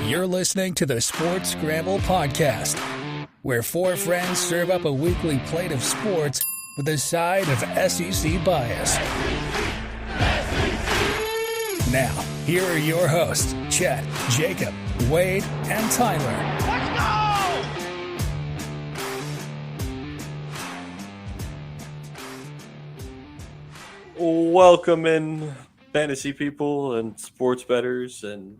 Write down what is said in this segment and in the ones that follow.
You're listening to the Sports Scramble podcast, where four friends serve up a weekly plate of sports with a side of SEC bias. Now, here are your hosts, Chet, Jacob, Wade, and Tyler. Let's go! Welcome in, fantasy people and sports bettors and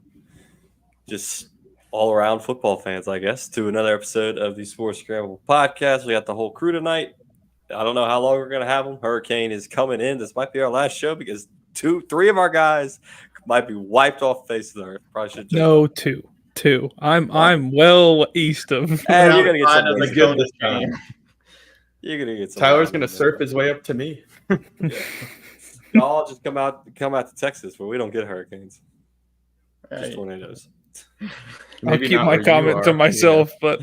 just all-around football fans, I guess, to another episode of the Sports Scramble podcast. We got the whole crew tonight. I don't know how long we're going to have them. Hurricane is coming in. This might be our last show because three of our guys might be wiped off the face of the earth. Probably should No, two. I'm well east of. Hey, you're gonna get some the good this time. You're gonna get some. Tyler's gonna surf his way up to me. Yeah. Y'all just come out to Texas where we don't get hurricanes. Just tornadoes. I'll keep my comment to myself, but.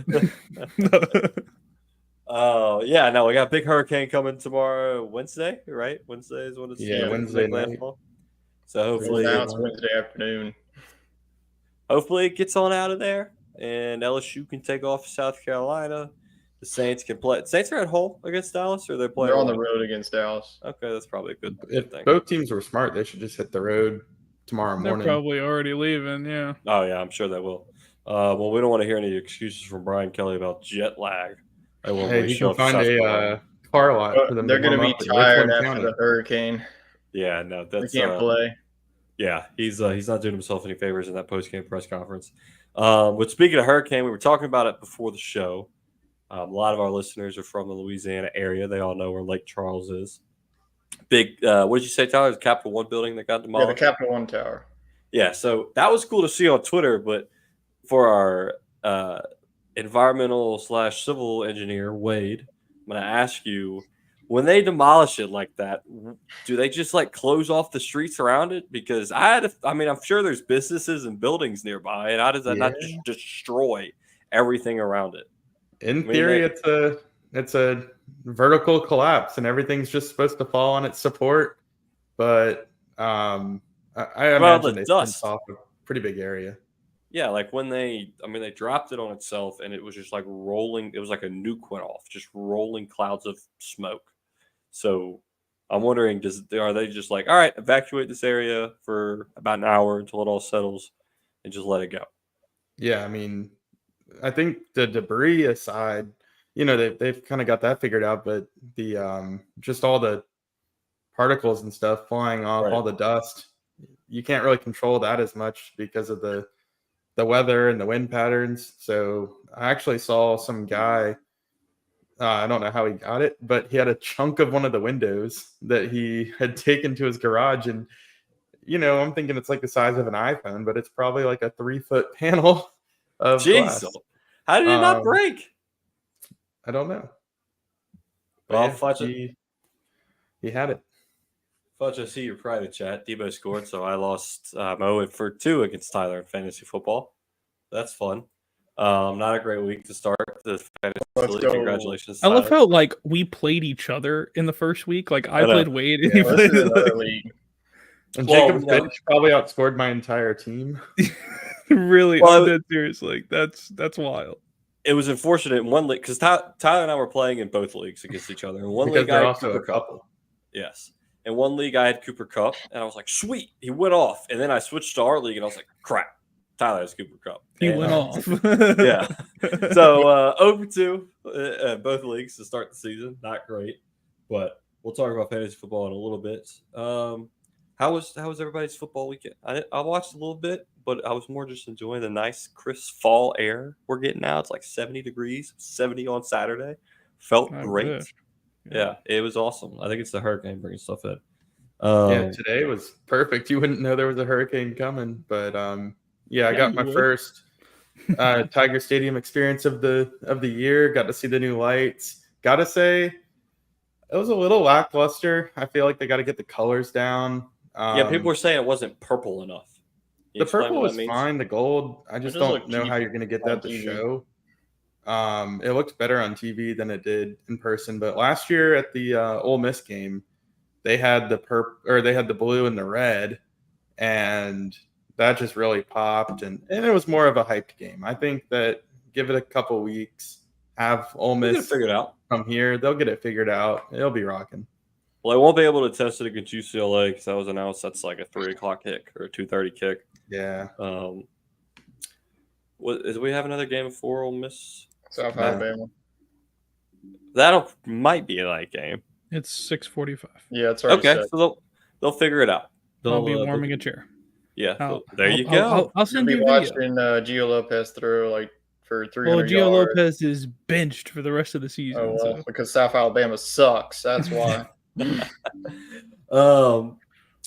Oh, yeah, no, we got a big hurricane coming tomorrow, Wednesday, right? Wednesday is when it's Wednesday night. landfall. So hopefully it's Wednesday afternoon. Hopefully it gets on out of there and LSU can take off South Carolina. The Saints can play. Saints are at home against Dallas, or they're playing. They're on the road against Dallas. Okay, that's probably a good If thing. both teams were smart, they should just hit the road tomorrow They're morning. probably already leaving, yeah. Oh, yeah, I'm sure they will. Well, we don't want to hear any excuses from Brian Kelly about jet lag. Hey, he can find a car lot for them. They're going to be tired after the hurricane. Yeah, no, They can't play. Yeah, he's not doing himself any favors in that post-game press conference. But speaking of hurricane, we were talking about it before the show. A lot of our listeners are from the Louisiana area. They all know where Lake Charles is. Big, what did you say, Tyler? The Capital One building that got demolished? Yeah, the Capital One Tower. Yeah, so that was cool to see on Twitter. But for our environmental / civil engineer, Wade, I'm going to ask you, when they demolish it like that, do they just like close off the streets around it? Because I'm sure there's businesses and buildings nearby, and how does that not just destroy everything around it? In theory, it's a vertical collapse, and everything's just supposed to fall on its support. But I imagine they fenced off a pretty big area. Yeah, like when they dropped it on itself, and it was just like rolling. It was like a nuke went off, just rolling clouds of smoke. So I'm wondering, are they just like, all right, evacuate this area for about an hour until it all settles, and just let it go? Yeah, I mean, I think the debris aside, they've kind of got that figured out, but the just all the particles and stuff flying off, all the dust, you can't really control that as much because of the weather and the wind patterns. So I actually saw some guy, I don't know how he got it, but he had a chunk of one of the windows that he had taken to his garage. And, I'm thinking it's like the size of an iPhone, but it's probably like a 3-foot panel of glass. How did it not break? I don't know. Well, he had it. Fudge, I see your private chat. Debo scored, so I lost 0-2 against Tyler in fantasy football. That's fun. Not a great week to start the fantasy league. Congratulations, Tyler. I love how we played each other in the first week. Like I played Wade, and he played another league. And Jacob's bench probably outscored my entire team. Really, I'm dead serious. Like that's wild. It was unfortunate in one league because Tyler and I were playing in both leagues against each other. In one league, I had Cooper Kupp. Yes. In one league, I had Cooper Kupp, and I was like, sweet, he went off. And then I switched to our league, and I was like, crap, Tyler has Cooper Kupp. He went off. Yeah. So 0-2 both leagues to start the season. Not great, but we'll talk about fantasy football in a little bit. How was everybody's football weekend? I watched a little bit, but I was more just enjoying the nice, crisp fall air we're getting now. It's like 70 degrees, 70 on Saturday. Felt great. Yeah, it was awesome. I think it's the hurricane bringing stuff in. Today was perfect. You wouldn't know there was a hurricane coming, but I got my first Tiger Stadium experience of the year. Got to see the new lights. Got to say, it was a little lackluster. I feel like they got to get the colors down. People were saying it wasn't purple enough. The purple was fine. The gold, I just don't know how you're going to get that to show. It looked better on TV than it did in person. But last year at the Ole Miss game, they had the blue and the red, and that just really popped, and it was more of a hyped game. I think that give it a couple weeks, have Ole We'll get it Miss figured out. come here, they'll get it figured out. It'll be rocking. Well, I won't be able to test it against UCLA because that was announced. That's like a 3:00 kick or a 2:30 kick. Yeah. We have another game before Ole Miss? South Alabama. Might be a night game. It's 6:45. Yeah, it's already Okay, set. so they'll figure it out. I'll be warming a chair. Yeah, there you go. I'll send You'll you be a video. watching Gio Lopez throw like for 300 Well, Gio yards. Lopez is benched for the rest of the season. Oh, well, so. because South Alabama sucks. That's why.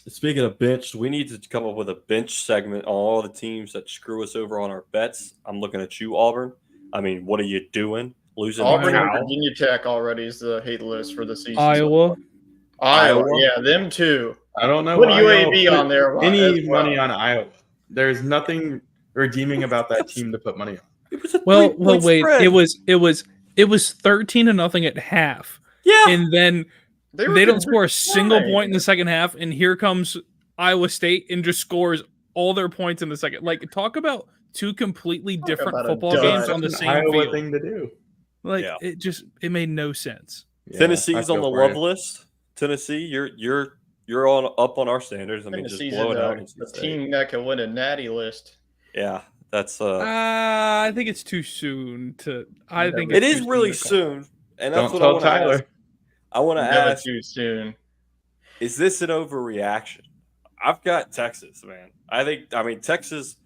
Speaking of bench, we need to come up with a bench segment on all the teams that screw us over on our bets. I'm looking at you, Auburn. I mean, what are you doing? Losing Auburn to and Cal? Virginia Tech already is the hate list for the season. Iowa. Yeah, them too. I don't know Put why UAB y'all on there any as well. money on Iowa. There's nothing redeeming about that team to put money on. It was a Well, three-point wait. spread. It was 13-0 at half. Yeah. And then were they don't just score a single fine. point in the second half, and here comes Iowa State and just scores all their points in the second. Like, talk about two completely different about a football dud. games on the That's an same Iowa field. thing to do. Like, Yeah. it made no sense. Yeah, Tennessee's I on feel the for love you. list. Tennessee, you're on up on our standards. I mean, just Tennessee's blowing out. a team that can win a natty list. Yeah, that's I think it's too soon to. I think it it's is too really soon to call. soon, and that's Don't what I tell want to Tyler. ask. I want to Never ask: too soon. is this an overreaction? I've got Texas, man. I mean, Texas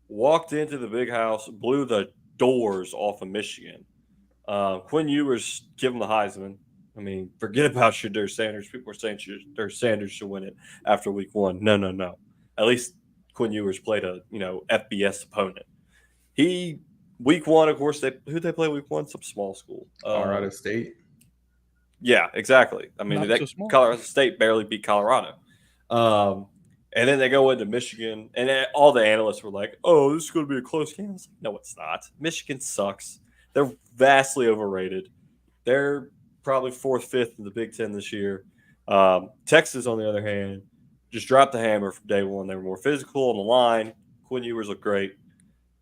walked into the big house, blew the doors off of Michigan. Quinn Ewers give him the Heisman. I mean, forget about Shedeur Sanders. People are saying Shedeur Sanders should win it after week one. No. At least Quinn Ewers played a FBS opponent. Week one, of course, who'd they play week one? Some small school. Colorado State. Yeah, exactly. I mean, Not so small. Colorado State barely beat Colorado. And then they go into Michigan, and all the analysts were like, "Oh, this is going to be a close game." I was like, no, it's not. Michigan sucks. They're vastly overrated. They're probably 4th, 5th in the Big Ten this year. Texas, on the other hand, just dropped the hammer from day one. They were more physical on the line. Quinn Ewers looked great.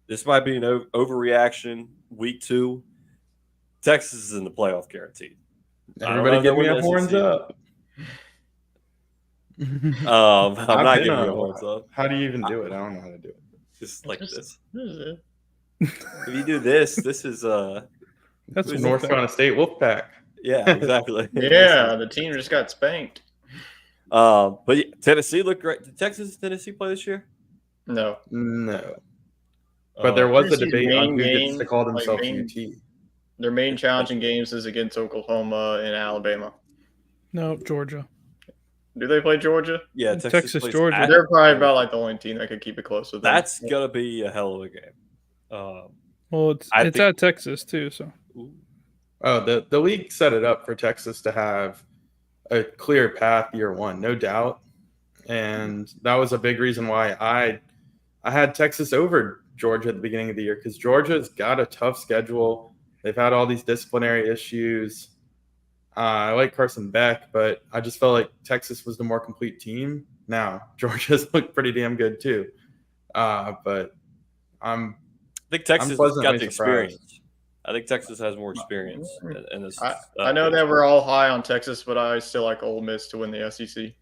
This might be an overreaction. Week 2, Texas is in the playoff guaranteed. Everybody give me a horns SEC. up. I'm I've not been giving on you a a- horns up. How do you even do it? I don't know how to do it. Just like this. What is it? If you do this is That's Who's North Wolfpack. Carolina State Wolfpack. yeah, exactly. Yeah, the team just got spanked. But yeah, Tennessee looked great. Did Texas and Tennessee play this year? No. No. But there was a Tennessee's debate on main who gets game, to call like themselves main- UT. Their main challenging games is against Oklahoma and Alabama. No, Georgia. Do they play Georgia? Yeah, Texas, plays Georgia. at- They're probably about like the only team that could keep it close with them. That's gonna be a hell of a game. Well, it's I it's think- at Texas too. So Ooh. Oh, the league set it up for Texas to have a clear path year one, no doubt. And that was a big reason why I had Texas over Georgia at the beginning of the year, because Georgia's got a tough schedule. They've had all these disciplinary issues. I like Carson Beck, but I just felt like Texas was the more complete team. Now, Georgia's looked pretty damn good too. But I think Texas has pleasantly got the surprised. experience. I think Texas has more experience in this. I know that we're all high on Texas, but I still like Ole Miss to win the SEC.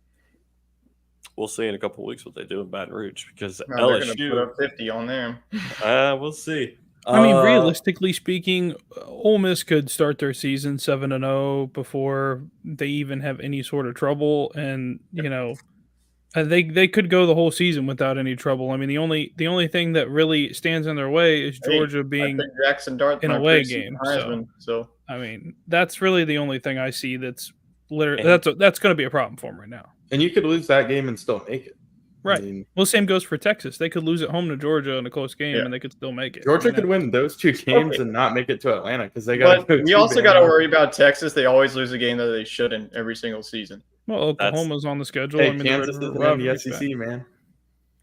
We'll see in a couple of weeks what they do in Baton Rouge because No, they're going to put LSU. up 50 on them. We'll see. I mean, realistically speaking, Ole Miss could start their season 7-0 before they even have any sort of trouble, and they could go the whole season without any trouble. I mean, the only thing that really stands in their way is Georgia I being. think Jackson Dart in my a away preseason game, Heisman, so I mean, that's really the only thing I see that's literally And- that's going to be a problem for them right now. and you could lose that game and still make it. Right. I mean, Well, same goes for Texas. They could lose at home to Georgia in a close game, Yeah. and they could still make it. Georgia I mean, could win those two games Okay. and not make it to Atlanta because they got. but we also got to worry about Texas. They always lose a game that they shouldn't every single season. Well, Oklahoma's on the schedule. Hey, I mean, Kansas they're isn't in rivalry the back. SEC, man.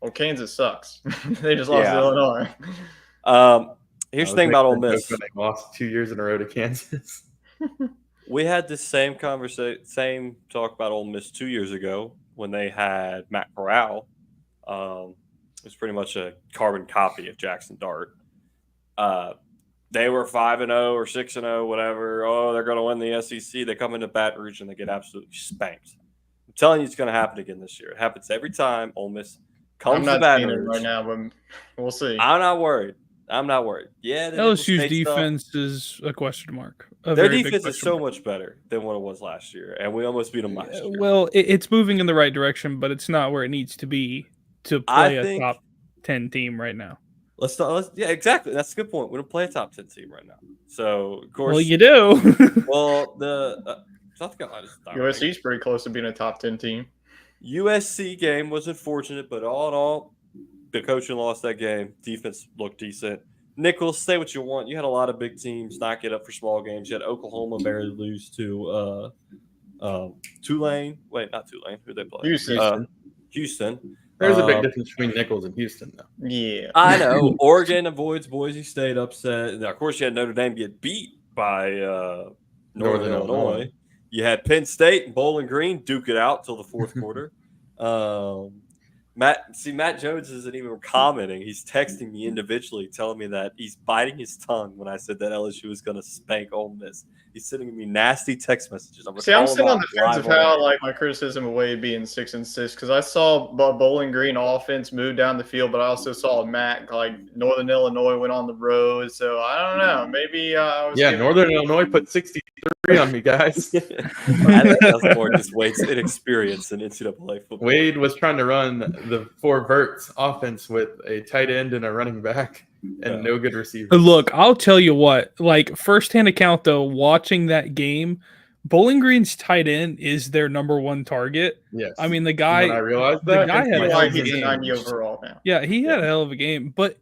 Well, Kansas sucks. They just lost to Yeah. Illinois. Here's the thing about Ole Miss. When they lost 2 years in a row to Kansas. We had this same talk about Ole Miss 2 years ago when they had Matt Corral. It's pretty much a carbon copy of Jackson Dart. They were 5-0 or 6-0, whatever. Oh, they're going to win the SEC. They come into Baton Rouge and they get absolutely spanked. I'm telling you, it's going to happen again this year. It happens every time Ole Miss comes to Baton Rouge. Right now, but we'll see. I'm not worried. Yeah, LSU's defense is a question mark. Their defense is so much better than what it was last year, and we almost beat them last year. Well, it's moving in the right direction, but it's not where it needs to be to play a top 10 team right now. Yeah, exactly. That's a good point. We don't play a top 10 team right now. So, of course. Well, you do. Well, the South Carolina's USC's pretty close to being a top 10 team. USC game was unfortunate, but all in all, the coaching lost that game. Defense looked decent. Nichols, say what you want. You had a lot of big teams not get up for small games. You had Oklahoma barely lose to Tulane. Wait, not Tulane. Who they play? Houston. There's a big difference between Nichols and Houston, though. Yeah. I know. Oregon avoids Boise State upset. And of course, you had Notre Dame get beat by Northern Illinois. You had Penn State and Bowling Green duke it out till the fourth quarter. Matt Jones isn't even commenting. He's texting me individually, telling me that he's biting his tongue when I said that LSU was going to spank Ole Miss. He's sending me nasty text messages. I'm still on the fence of how my criticism of Wade being 6-6 because I saw Bowling Green offense move down the field, but I also saw Matt Northern Illinois went on the road, so I don't know. Maybe Northern Illinois put 63 on me, guys. I think that's more just Wade's inexperience in NCAA football. Wade was trying to run the 4 verts offense with a tight end and a running back. And no good receivers. Look, I'll tell you what, firsthand account though, watching that game, Bowling Green's tight end is their number one target. Yes. I mean, the guy, I realized that. The guy had a hell of a game. game. 90 overall now. Yeah, he had a hell of a game. But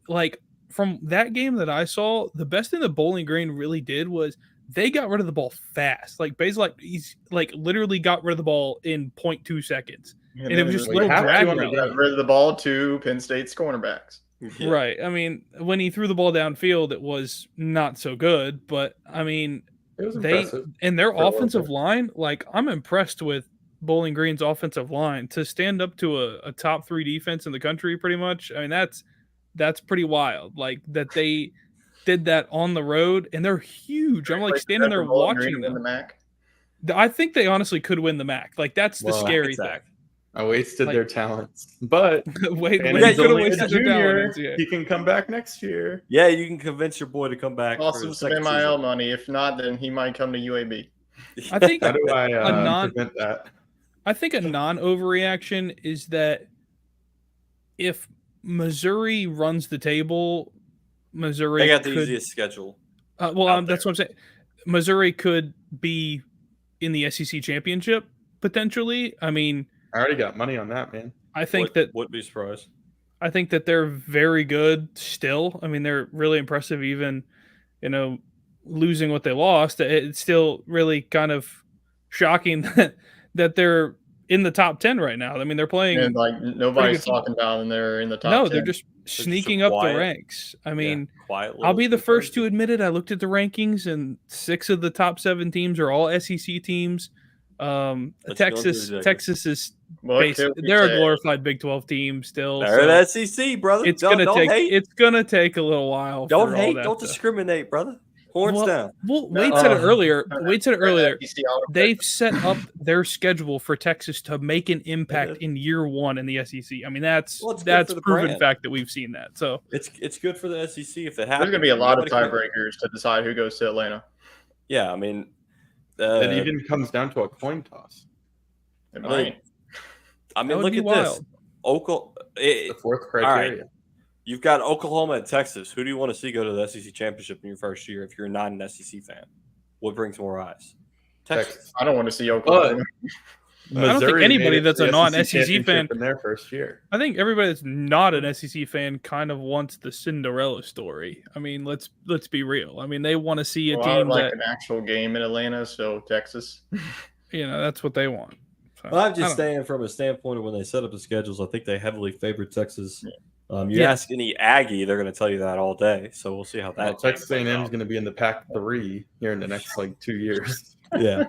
from that game that I saw, the best thing that Bowling Green really did was they got rid of the ball fast. Basically, he's literally got rid of the ball in 0.2 seconds. And it was just little drag. Got rid of the ball to Penn State's cornerbacks. Yeah. Right. I mean, when he threw the ball downfield, it was not so good. But I mean, it was impressive. And their offensive line, I'm impressed with Bowling Green's offensive line to stand up to a top 3 defense in the country. Pretty much. I mean, that's pretty wild. That they did that on the road, and they're huge. I'm standing there watching them. The MAC. I think they honestly could win the MAC. That's the scary thing. I wasted their talents, but Wade could have wasted their talents. Yeah. He can come back next year. Yeah, you can convince your boy to come back. Also, some NIL money. If not, then he might come to UAB. I think How do I prevent that? I think a non-overreaction is that if Missouri runs the table, they got the easiest schedule. That's what I'm saying. Missouri could be in the SEC championship potentially. I mean, I already got money on that, man. I think that wouldn't be surprised. I think that they're very good still. I mean, they're really impressive, even losing what they lost. It's still really kind of shocking that they're in the top 10 right now. I mean, they're playing. And nobody's talking about them. They're in the top 10. No, they're just sneaking up the ranks. I mean, I'll be the first to admit it. I looked at the rankings, and 6 of the top 7 teams are all SEC teams. Texas is they're a glorified Big 12 team still. They're the SEC, brother. It's gonna take a little while. Don't hate. Don't discriminate, brother. Horns down. Well, Wade said it earlier. They've set up their schedule for Texas to make an impact in year 1 in the SEC. I mean, that's proven fact that we've seen that. So it's good for the SEC if it happens. There's gonna be a lot of tiebreakers to decide who goes to Atlanta. Yeah, I mean. It even comes down to a coin toss. It might. I mean, look at this. The 4th criteria. Right. You've got Oklahoma and Texas. Who do you want to see go to the SEC championship in your first year if you're not an SEC fan? What brings more eyes? Texas. I don't want to see Oklahoma. I don't think anybody that's a non-SEC fan in their first year. I think everybody that's not an SEC fan kind of wants the Cinderella story. I mean, let's be real. I mean, they want to see a team an actual game in Atlanta, so Texas. That's what they want. So, well, I'm just saying from a standpoint of when they set up the schedules, I think they heavily favored Texas. Yeah. Ask any Aggie, they're going to tell you that all day. So we'll see how that. Texas A&M is going to be in the Pac-3 here in the next 2 years. Yeah.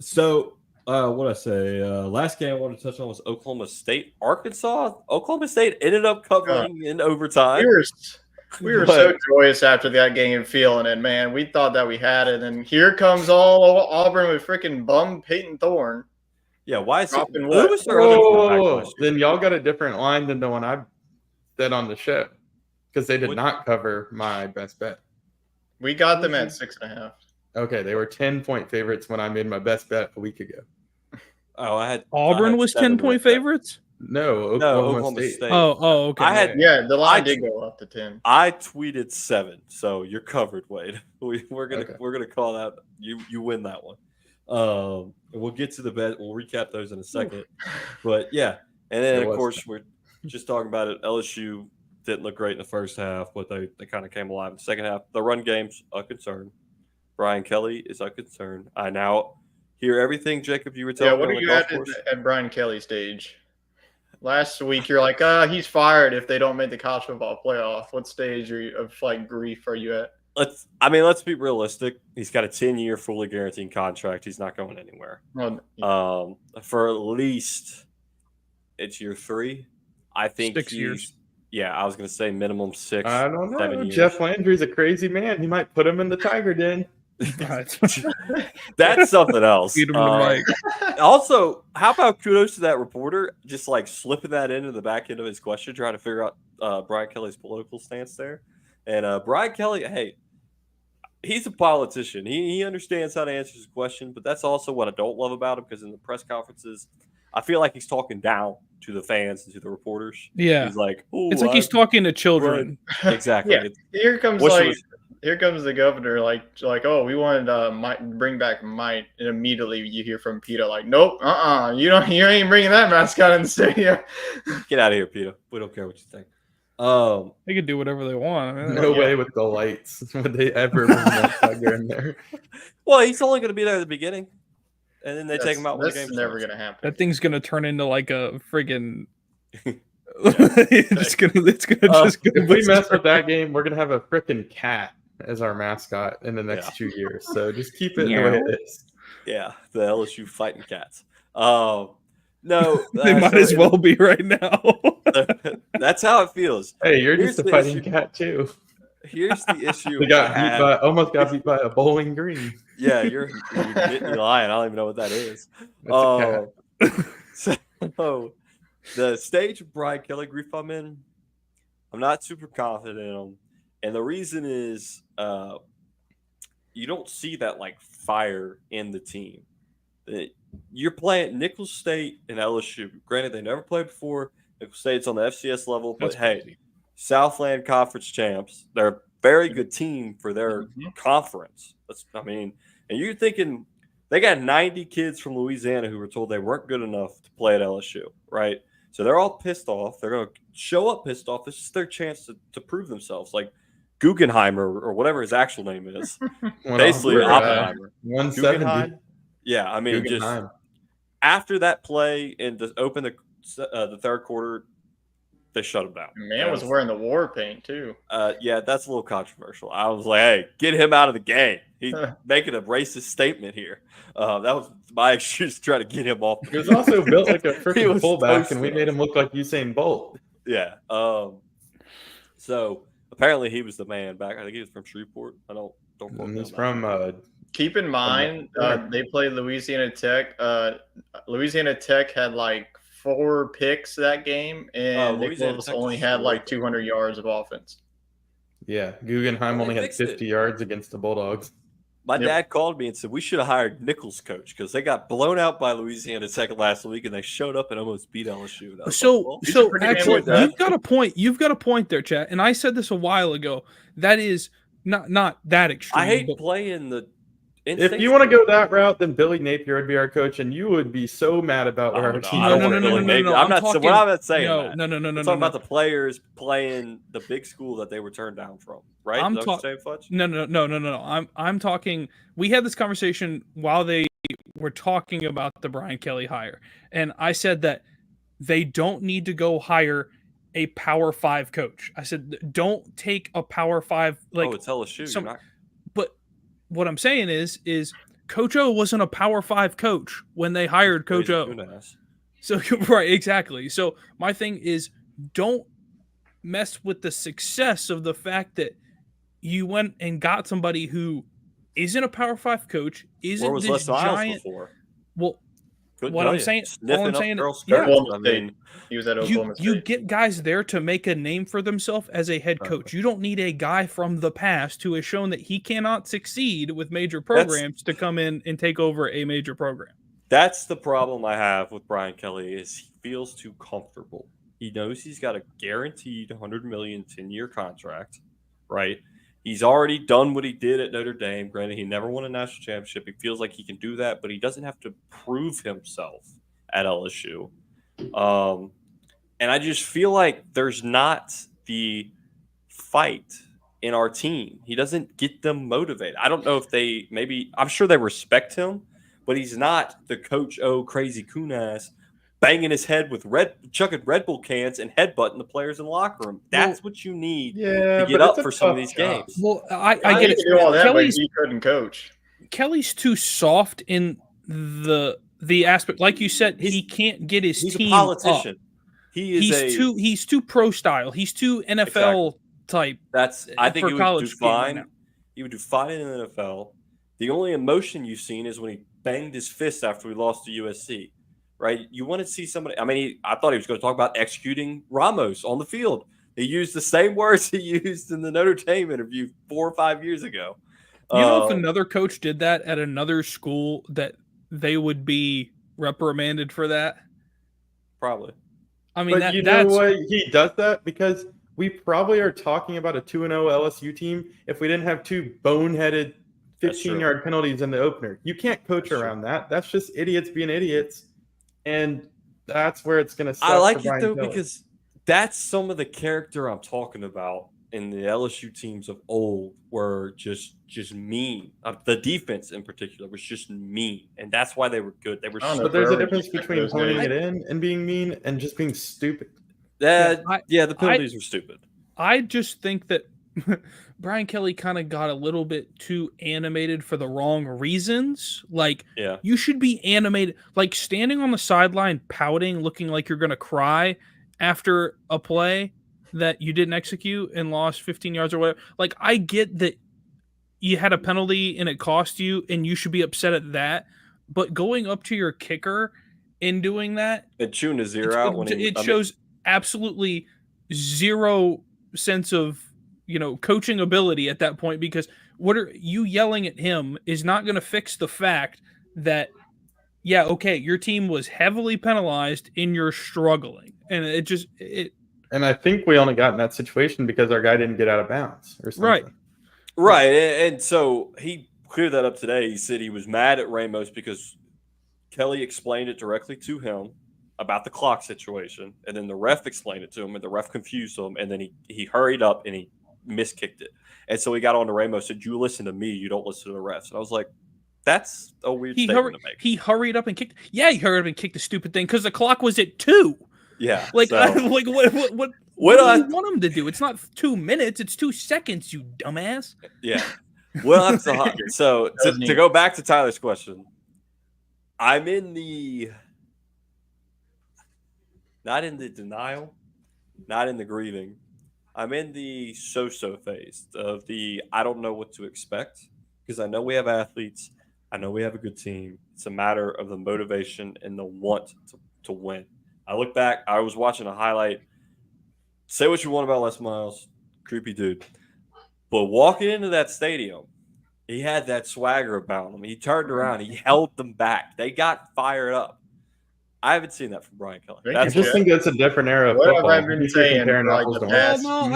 So What I say? Last game I wanted to touch on was Oklahoma State, Arkansas. Oklahoma State ended up covering in overtime. We were so joyous after that game, feeling it, man. We thought that we had it, and here comes all Auburn with freaking bum Peyton Thorne. Yeah, why is it? Dropping what? Who was their other quarterback last year? Then y'all got a different line than the one I said on the show because they did not cover my best bet. We got them at 6.5. Okay, they were 10-point favorites when I made my best bet a week ago. Oh, I had Auburn was 10-point favorites. No, Oklahoma State. Oh, okay. The line did go up to 10. I tweeted 7, so you're covered, Wade. We're gonna call that you win that one. We'll get to the bet. We'll recap those in a second. But yeah, and then of course we're just talking about it. LSU didn't look great in the first half, but they kind of came alive in the second half. The run game's a concern. Brian Kelly is a concern. I now hear everything, Jacob, you were telling me. What are you at Brian Kelly stage? Last week you're like, he's fired if they don't make the college football playoff. What stage of grief are you at? Let's be realistic. He's got a 10-year fully guaranteed contract. He's not going anywhere. For at least it's year 3. I think 6 years. Yeah, I was going to say minimum 6. I don't know. 7 years. Jeff Landry's a crazy man. He might put him in the Tiger Den. That's something else. Also, how about kudos to that reporter just like slipping that into the back end of his question, trying to figure out Brian Kelly's political stance there. And Brian Kelly, hey, he's a politician. He understands how to answer his question, but that's also what I don't love about him, because in the press conferences, I feel like he's talking down to the fans and to the reporters. Yeah. He's like, it's like he's talking to children. Exactly. Yeah. Here comes the governor, like, oh, we wanted to bring back Mike, and immediately you hear from Peter, like, nope, you ain't bringing that mascot in the stadium. Get out of here, Peter. We don't care what you think. They can do whatever they want. No way with the lights would they ever bring that Tiger in there. Well, he's only going to be there at the beginning, and then they take him out when the game's never going to happen. That thing's going to turn into like a friggin'. It's gonna. If we mess with that game, we're gonna have a freaking cat as our mascot in the next 2 years. So just keep it the way it is. Yeah, the LSU fighting cats. No, they might as well be right now. That's how it feels. Hey, you're just a fighting cat too. Here's the issue. They almost got beat by a Bowling Green. Yeah, you're lying. I don't even know what that is. So the stage of Brian Kelly grief I'm in, I'm not super confident in him. And the reason is you don't see that like fire in the team. You're playing Nicholls State and LSU. Granted, they never played before. Nicholls State's on the FCS level, but hey, Southland Conference champs. They're a very good team for their conference. And you're thinking they got 90 kids from Louisiana who were told they weren't good enough to play at LSU, right? So they're all pissed off. They're going to show up pissed off. This is their chance to prove themselves. Like Guggenheimer or whatever his actual name is. Basically, Oppenheimer. 170. Yeah, just after that play and to open the third quarter, they shut him down. Man was wearing the war paint too. Yeah, that's a little controversial. I was like, hey, get him out of the game. He's making a racist statement here. That was my excuse to try to get him off. He was also built like a freaking fullback, and we made him look like Usain Bolt. Yeah. So apparently he was the man back. I think he was from Shreveport. I don't quote me. He's from. Keep in mind, they played Louisiana Tech. Louisiana Tech had like 4 picks that game, and Nicholls only had like 200 yards of offense. Yeah, Guggenheim only had 50 yards against the Bulldogs. My dad called me and said we should have hired Nicholls coach because they got blown out by Louisiana Tech last week, and they showed up and almost beat LSU. So actually, you've got a point. You've got a point there, chat. And I said this a while ago. That is not that extreme. I hate playing the. If you want to go that route, then Billy Napier would be our coach, and you would be so mad about where our team. No. I'm not saying that. No. I'm talking about the players playing the big school that they were turned down from, right? I'm talking. We had this conversation while they were talking about the Brian Kelly hire, and I said that they don't need to go hire a Power 5 coach. I said don't take a Power 5 like. It's LSU. But what I'm saying is Coach O wasn't a Power 5 coach when they hired Coach O. So right, exactly. So my thing is, don't mess with the success of the fact that you went and got somebody who isn't a Power 5 coach, isn't this giant. Before. Well, Couldn't what tell I'm you. saying, Sniffing all I'm up saying, girls' yeah, skirts. I mean, he was at Oklahoma State. You get guys there to make a name for themselves as a head coach. You don't need a guy from the past who has shown that he cannot succeed with major programs to come in and take over a major program. That's the problem I have with Brian Kelly is he feels too comfortable. He knows he's got a guaranteed $100 million 10-year contract, right? He's already done what he did at Notre Dame. Granted, he never won a national championship. He feels like he can do that, but he doesn't have to prove himself at LSU. And I just feel like there's not the fight in our team. He doesn't get them motivated. I don't know if I'm sure they respect him, but he's not the Coach O crazy coon ass banging his head with chucking Red Bull cans and headbutting the players in the locker room. That's what you need to get up for some of these games. Well, I get it. Do all that, but he couldn't coach. Kelly's too soft in the aspect, like you said, he can't get his team. He's a politician. Up. He's too pro style. He's too NFL type. I think he would do fine. Right, he would do fine in the NFL. The only emotion you've seen is when he banged his fist after we lost to USC. Right? You want to see somebody. I mean, I thought he was going to talk about executing Ramos on the field. He used the same words he used in the Notre Dame interview 4 or 5 years ago. You know, if another coach did that at another school, that they would be reprimanded for that. Probably. I mean, but know what? He does that because we probably are talking about a 2-0 LSU team if we didn't have 2 boneheaded 15-yard penalties in the opener. You can't coach around that. That's just idiots being idiots. And that's where it's going to suck. I like it, though, because that's some of the character I'm talking about in the LSU teams of old were just mean. The defense in particular was just mean. And that's why they were good. They were. But there's a difference between honing it in and being mean and just being stupid. The penalties were stupid. I just think that Brian Kelly kind of got a little bit too animated for the wrong reasons. Like, you should be animated, like standing on the sideline, pouting, looking like you're going to cry after a play that you didn't execute and lost 15 yards or whatever. Like, I get that you had a penalty and it cost you and you should be upset at that. But going up to your kicker and doing that, and chewing his ear out when it shows absolutely zero sense of, coaching ability at that point, because what are you yelling at him is not going to fix the fact that, your team was heavily penalized and you're struggling. And and I think we only got in that situation because our guy didn't get out of bounds or something. Right. And so he cleared that up today. He said he was mad at Ramos because Kelly explained it directly to him about the clock situation. And then the ref explained it to him and the ref confused him. And then he hurried up and he miskicked it. And so he got on to Ramos and said, "You listen to me, you don't listen to the refs." And I was like, that's a weird statement to make. He hurried up and kicked. Yeah, he hurried up and kicked the stupid thing because the clock was at 2. Yeah. Like, what do you want him to do? It's not 2 minutes, it's 2 seconds, you dumbass. Yeah. Well, so to go back to Tyler's question, I'm in the not in the denial, not in the grieving. I'm in the so-so phase of the I don't know what to expect because I know we have athletes. I know we have a good team. It's a matter of the motivation and the want to win. I look back. I was watching a highlight. Say what you want about Les Miles. Creepy dude. But walking into that stadium, he had that swagger about him. He turned around. He held them back. They got fired up. I haven't seen that from Brian Kelly. I just think that's a different era of football. I've been saying, no, I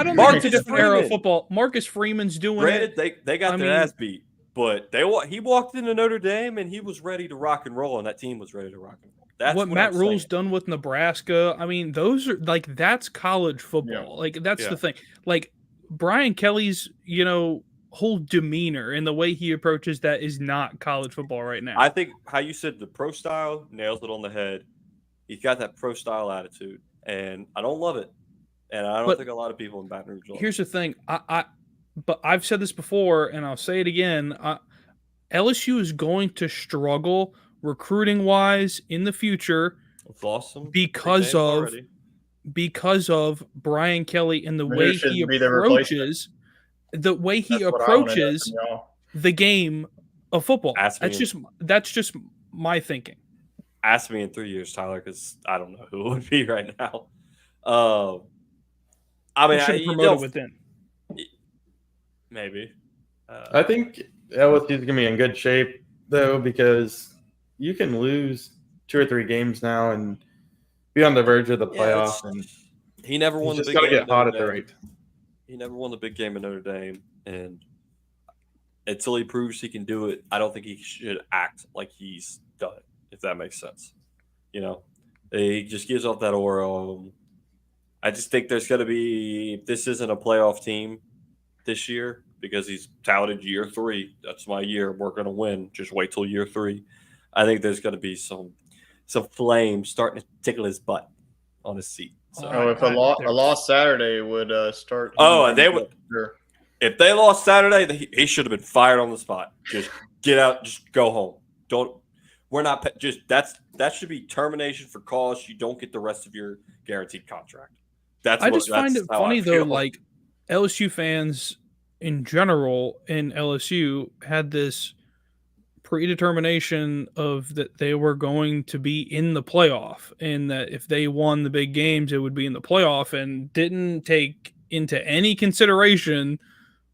don't think it's a different era of football. Marcus Freeman's doing it. They got their ass beat, but he walked into Notre Dame and he was ready to rock and roll, and that team was ready to rock and roll. That's what Matt Rule's done with Nebraska. I mean, those are that's college football. Yeah. Like that's the thing. Like Brian Kelly's, whole demeanor and the way he approaches that is not college football right now. I think how you said the pro style nails it on the head. He's got that pro style attitude, and I don't love it. And I don't think a lot of people in Baton Rouge love it. Here's the thing. But I've said this before, and I'll say it again. LSU is going to struggle recruiting wise in the future We've lost some because names of already. Brian Kelly and the Who way should he be the replacement? approaches the way he That's what I wanna know approaches from y'all. the game of football. Ask me That's just my thinking. Ask me in 3 years, Tyler, because I don't know who it would be right now. I mean, He should have promoted within. Maybe. I think LSU is going to be in good shape, though, because you can lose 2 or 3 games now and be on the verge of the playoff. And he never won the just big got to game. get hot at the right time. He never won the big game in Notre Dame, and until he proves he can do it, I don't think he should act like he's done it, if that makes sense. You know, he just gives off that aura. I just think there's going to be, if this isn't a playoff team this year, because he's touted year 3, that's my year, we're going to win. Just wait till year 3. I think there's going to be some flames starting to tickle his butt on his seat. So, If a loss Saturday would start. And they would. Sure. If they lost Saturday, he should have been fired on the spot. Just get out. Just go home. Don't. We're not. That should be termination for cause. You don't get the rest of your guaranteed contract. I just find it funny though. Like LSU fans in general in LSU had this predetermination of that they were going to be in the playoff, and that if they won the big games, it would be in the playoff, and didn't take into any consideration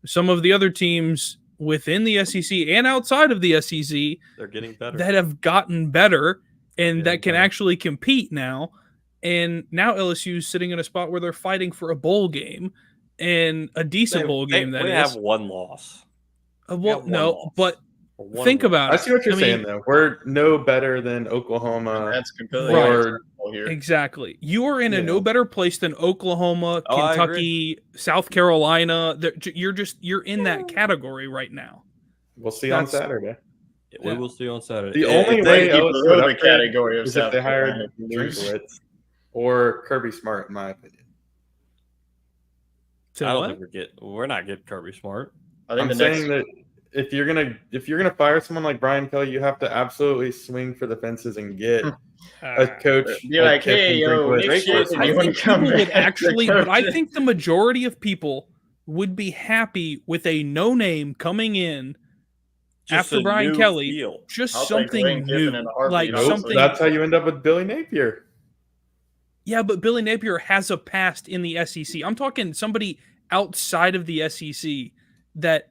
some of the other teams within the SEC and outside of the SEC. They're getting better. That have gotten better and that can actually compete now. And now LSU is sitting in a spot where they're fighting for a bowl game, and a decent bowl game. They have one loss. But think about it. I see what you're saying, though. We're no better than Oklahoma. That's completely right. Exactly. You are in a no better place than Oklahoma, Kentucky, South Carolina. You're in that category right now. We'll see on Saturday. We will see on Saturday. The only way LSU would category is if they hired Drinkwitz or Kirby Smart, in my opinion. I don't think we're not getting Kirby Smart. I'm saying that if you're gonna fire someone like Brian Kelly, you have to absolutely swing for the fences and get a coach. Be like, hey, but I think the majority of people would be happy with a no name coming in after Brian Kelly, feel. Just something new, something. That's how you end up with Billy Napier. Yeah, but Billy Napier has a past in the SEC. I'm talking somebody outside of the SEC that.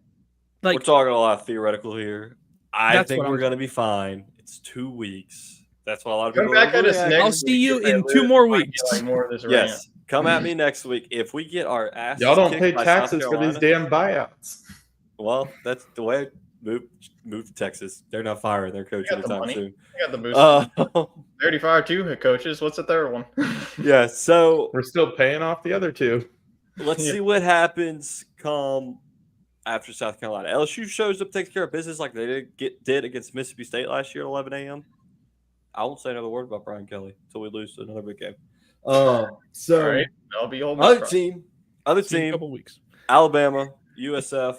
We're talking a lot of theoretical here. I think we're going to be fine. It's 2 weeks. That's why a lot of people back at us next I'll see you in 2 more weeks. Yes, come at me next week. If we get our asses y'all don't pay taxes for these damn buyouts. Well, that's the way. Move to Texas. They're not firing their coach anytime soon. They got the boost. They already fired 2 coaches. What's the third one? Yeah, so we're still paying off the other 2. Let's see what happens come after South Carolina. LSU shows up, takes care of business like they did against Mississippi State last year at 11 a.m. I won't say another word about Brian Kelly until we lose another big game. So right. That'll be other team, a couple weeks. Alabama, USF.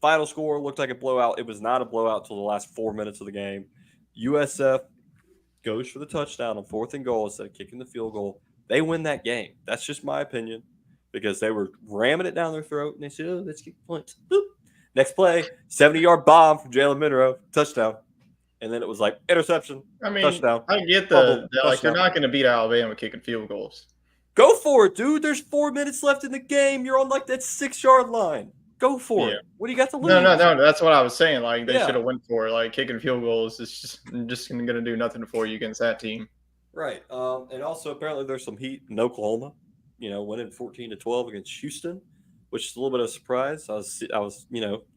Final score looked like a blowout. It was not a blowout until the last 4 minutes of the game. USF goes for the touchdown on 4th and goal instead of kicking the field goal. They win that game. That's just my opinion. Because they were ramming it down their throat, and they said, let's get points. Boop. Next play, 70-yard bomb from Jalen Monroe, touchdown. And then it was like, interception, touchdown. I get like, you're not going to beat Alabama kicking field goals. Go for it, dude. There's 4 minutes left in the game. You're on, like, that 6-yard line. Go for it. What do you got to lose? No. That's what I was saying. Like, they should have went for it. Like, kicking field goals is just going to do nothing for you against that team. Right. And also, apparently, there's some heat in Oklahoma. Winning 14-12 against Houston, which is a little bit of a surprise. I was,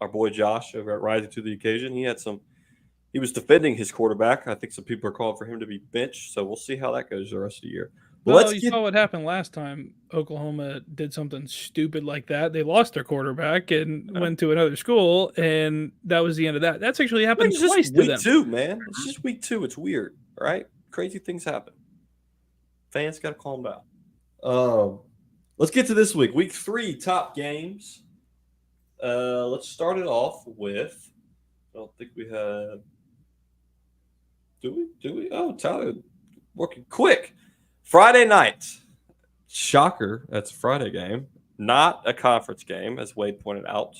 our boy Josh over at Rising to the Occasion. He was defending his quarterback. I think some people are calling for him to be benched. So we'll see how that goes the rest of the year. Well, you saw what happened last time. Oklahoma did something stupid like that. They lost their quarterback and went to another school, and that was the end of that. That's actually happened twice to them. Week 2, man. It's just week 2. It's weird, right? Crazy things happen. Fans got to calm down. Let's get to this week. Week 3 top games. Let's start it off with don't think we have. Do we? Oh, Tyler, working quick. Friday night. Shocker. That's a Friday game. Not a conference game, as Wade pointed out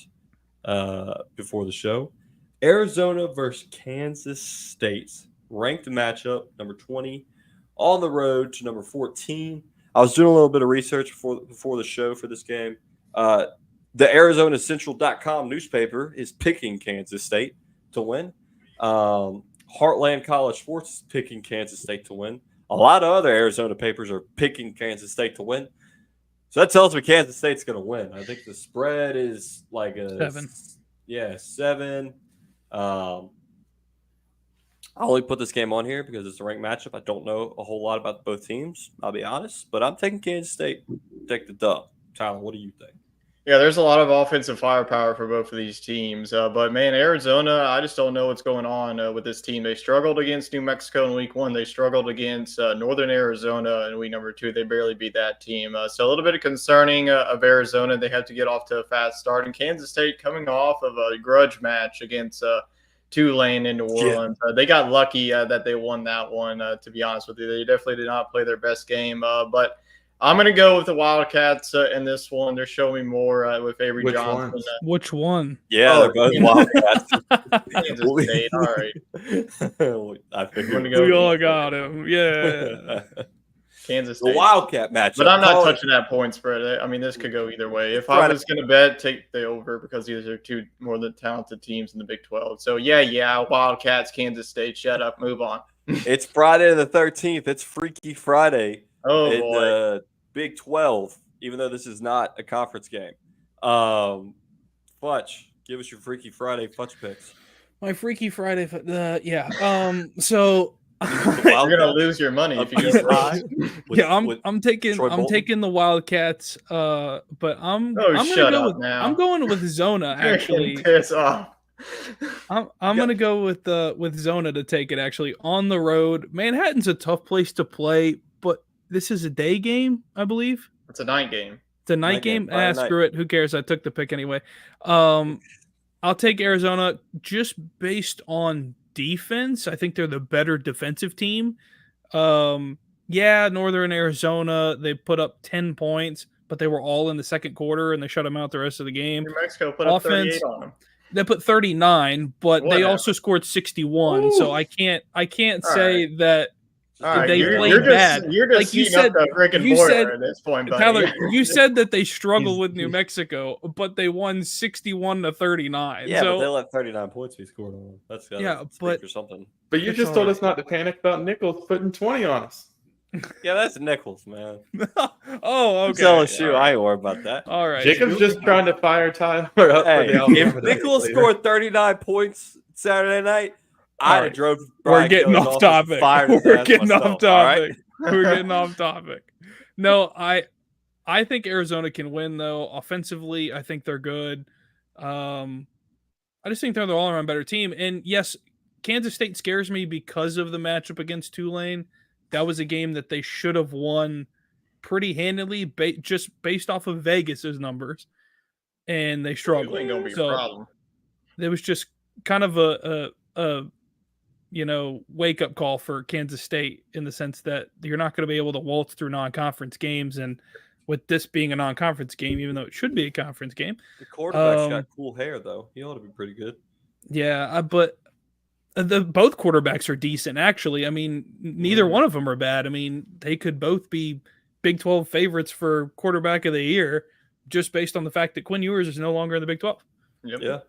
before the show. Arizona versus Kansas State. Ranked matchup, number 20, on the road to number 14. I was doing a little bit of research before the show for this game. The ArizonaCentral.com newspaper is picking Kansas State to win. Heartland College Sports is picking Kansas State to win. A lot of other Arizona papers are picking Kansas State to win. So that tells me Kansas State's going to win. I think the spread is like a 7. Yeah, 7. I only put this game on here because it's a ranked matchup. I don't know a whole lot about both teams, I'll be honest. But I'm taking Kansas State. Take the dub. Tyler, what do you think? Yeah, there's a lot of offensive firepower for both of these teams. But, man, Arizona, I just don't know what's going on with this team. They struggled against New Mexico in week 1. They struggled against Northern Arizona in week number 2. They barely beat that team. So a little bit concerning of Arizona. They have to get off to a fast start. And Kansas State coming off of a grudge match against Tulane in New Orleans. Yeah. They got lucky that they won that one, to be honest with you. They definitely did not play their best game. But I'm going to go with the Wildcats in this one. They're showing me more with Avery Johnson. Which one? Yeah, they're both Wildcats. Kansas State. All right. I figured we all got him. Yeah. Kansas State. The Wildcat matchup. But I'm not touching that point spread. I mean, this could go either way. If I was going to bet, take the over because these are two more than talented teams in the Big 12. So, yeah, Wildcats, Kansas State. Shut up. Move on. It's Friday the 13th. It's Freaky Friday. Oh, in boy. the Big 12, even though this is not a conference game. Fletch, give us your Freaky Friday Fletch picks. My Freaky Friday, so you're gonna lose your money if you go. I'm taking the Wildcats, but I'm going with Zona actually. Piss off. I'm gonna go with Zona to take it actually on the road. Manhattan's a tough place to play, but this is a day game, I believe. It's a night game. It's a night game. Screw it. Who cares? I took the pick anyway. I'll take Arizona just based on defense. I think they're the better defensive team. Northern Arizona, they put up 10 points, but they were all in the second quarter, and they shut them out the rest of the game. New Mexico put up 38 on them. They put 39, but they also scored 61. Ooh. So I can't say that they played bad. You're just you said the freaking border at this point, buddy. Tyler, you said that they struggled with New Mexico, but they won 61-39. Yeah, but they let 39 points be scored on them. That's or something. But you just told us not to panic about Nichols putting 20 on us. Yeah, that's Nichols, man. Oh, okay. LSU, I ain't worried about that. All right. Jacob's just trying to fire Tyler up. If Nichols scored 39 points Saturday night, I'd have drove. We're getting off topic. We're getting off topic. We're getting off topic. No, I think Arizona can win though. Offensively, I think they're good. I just think they're the all-around better team. And yes, Kansas State scares me because of the matchup against Tulane. That was a game that they should have won pretty handily, just based off of Vegas's numbers, and they struggled. Ain't gonna be a problem. It was just kind of a wake up call for Kansas State in the sense that you're not going to be able to waltz through non-conference games, and with this being a non-conference game, even though it should be a conference game, the quarterback's got cool hair though. He ought to be pretty good. Yeah, but. Both quarterbacks are decent, actually. I mean, neither one of them are bad. I mean, they could both be Big 12 favorites for quarterback of the year just based on the fact that Quinn Ewers is no longer in the Big 12. Yep. Yeah.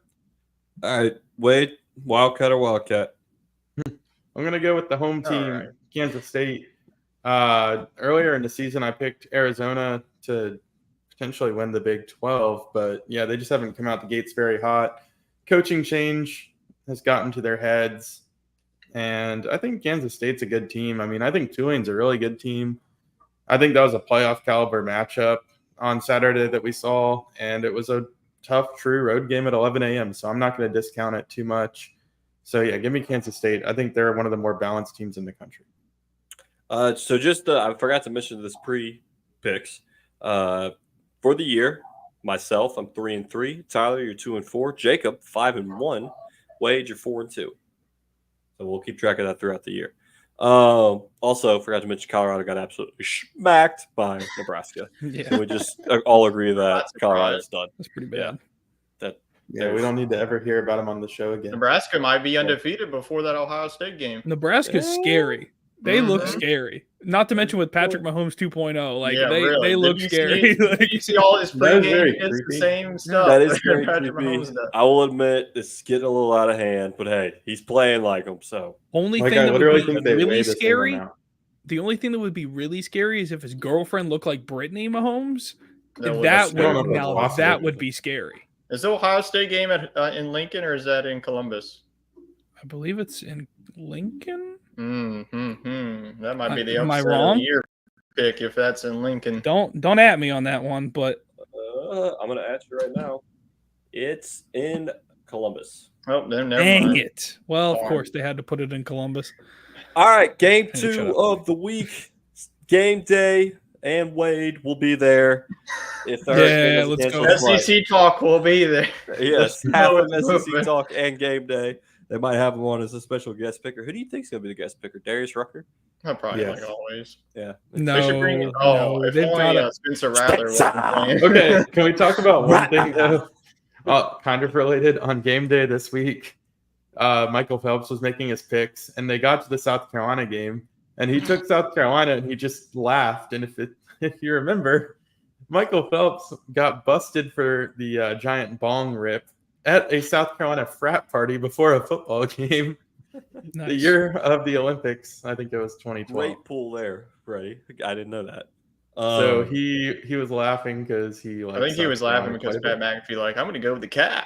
All right, Wade, Wildcat or Wildcat? I'm going to go with the home team, Kansas State. Earlier in the season, I picked Arizona to potentially win the Big 12, but yeah, they just haven't come out the gates very hot. Coaching change has gotten to their heads, and I think Kansas State's a good team. I mean, I think Tulane's a really good team. I think that was a playoff caliber matchup on Saturday that we saw, and it was a tough, true road game at 11 a.m., so I'm not going to discount it too much. So, yeah, give me Kansas State. I think they're one of the more balanced teams in the country. So just I forgot to mention this pre-picks. For the year, myself, I'm 3-3. Tyler, you're 2-4. Jacob, 5-1. Wade, you're 4-2. So we'll keep track of that throughout the year. Also, forgot to mention Colorado got absolutely smacked by Nebraska. Yeah, Can we just all agree that Colorado's done? that's pretty bad. Yeah, we don't need to ever hear about them on the show again. Nebraska might be undefeated before that Ohio State game. Nebraska's scary. They look scary. Not to mention with Patrick Mahomes 2.0. Like they look scary. You see all his pregame, it's the same stuff. That is very creepy. I will admit it's getting a little out of hand, but hey, he's playing like him. So only thing that would be really scary. The only thing that would be really scary is if his girlfriend looked like Brittany Mahomes. That would be scary. Is the Ohio State game in Lincoln or is that in Columbus? I believe it's in Lincoln. That might be the Am I upset wrong? of the year pick if that's in Lincoln. Don't at me on that one, but I'm gonna ask you right now. It's in Columbus. Oh, then never dang mind. it! Well, of course they had to put it in Columbus. All right, game 2 of the week, game day, and Wade will be there. If let's go. SEC talk will be there. Yes, half of SEC talk and game day. They might have him on as a special guest picker. Who do you think is going to be the guest picker? Darius Rucker? Probably like always. Yeah. No. They should bring if only Spencer Rattler wasn't playing. Okay, can we talk about one thing though? Kind of related on game day this week. Michael Phelps was making his picks, and they got to the South Carolina game, and he took South Carolina, and he just laughed. And if you remember, Michael Phelps got busted for the giant bong rip at a South Carolina frat party before a football game. Nice. The year of the Olympics, I think it was 2012. Great pool there, Freddie. I didn't know that. So he was laughing because he. I think he was laughing because Pat McAfee I'm going to go with the CAC.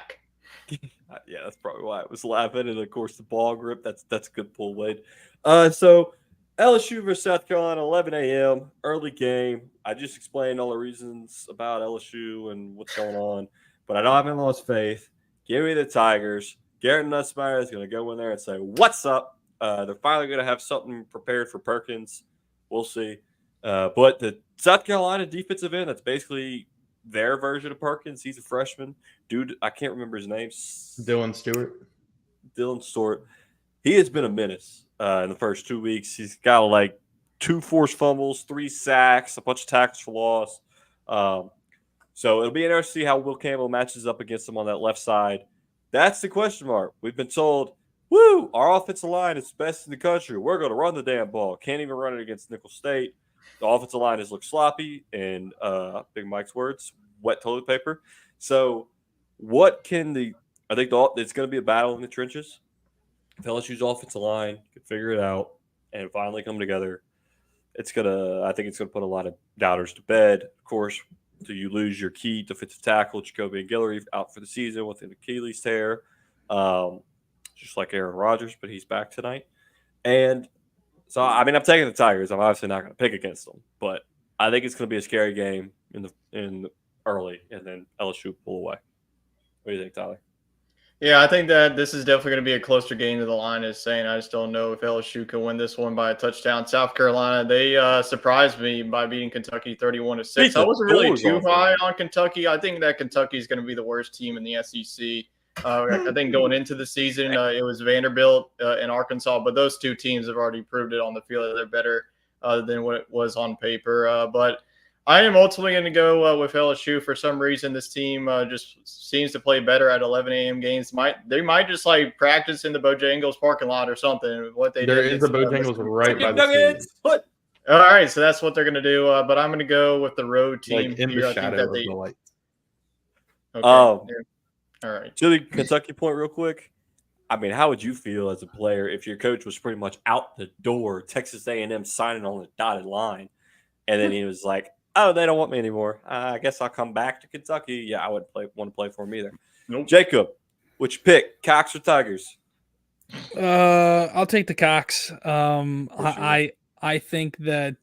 Yeah, that's probably why I was laughing. And of course, the ball grip. That's a good pull, Wade. So LSU versus South Carolina, 11 a.m. early game. I just explained all the reasons about LSU and what's going on, but I haven't lost faith. Give me the Tigers. Garrett Nussmeier is going to go in there and say, "What's up?" They're finally going to have something prepared for Perkins. We'll see. But the South Carolina defensive end, that's basically their version of Perkins. He's a freshman. Dude, I can't remember his name. Dylan Stewart. He has been a menace in the first 2 weeks. He's got like 2 forced fumbles, 3 sacks, a bunch of tackles for loss. So it'll be interesting to see how Will Campbell matches up against him on that left side. That's the question mark. We've been told, our offensive line is best in the country. We're going to run the damn ball. Can't even run it against Nicholls State. The offensive line has looked sloppy and, Big Mike's words, wet toilet paper. So I think it's going to be a battle in the trenches. If LSU's offensive line can figure it out and finally come together, I think it's going to put a lot of doubters to bed. Of course, do you lose your key defensive tackle, Jacoby and Guillory, out for the season with an Achilles tear, just like Aaron Rodgers, but he's back tonight. And so, I'm taking the Tigers. I'm obviously not going to pick against them, but I think it's going to be a scary game in early, and then LSU pull away. What do you think, Tyler? Yeah, I think that this is definitely going to be a closer game than the line is saying. I just don't know if LSU can win this one by a touchdown. South Carolina, they surprised me by beating Kentucky 31-6. I wasn't really too high on Kentucky. I think that Kentucky is going to be the worst team in the SEC. I think going into the season, it was Vanderbilt and Arkansas, but those two teams have already proved it on the field that they're better than what it was on paper. But I am ultimately going to go with LSU. For some reason, this team just seems to play better at 11 a.m. games. They might just practice in the Bojangles parking lot or something. There is a Bojangles right by the stadium. All right, so that's what they're going to do. But I'm going to go with the road team in the shadow of the light. Okay. All right. To the Kentucky point real quick, how would you feel as a player if your coach was pretty much out the door, Texas A&M signing on the dotted line, and then he was like, "Oh, they don't want me anymore. I guess I'll come back to Kentucky." Yeah, I wouldn't want to play for him either. Nope. Jacob, which pick, Cox or Tigers? I'll take the Cox. Sure. I think that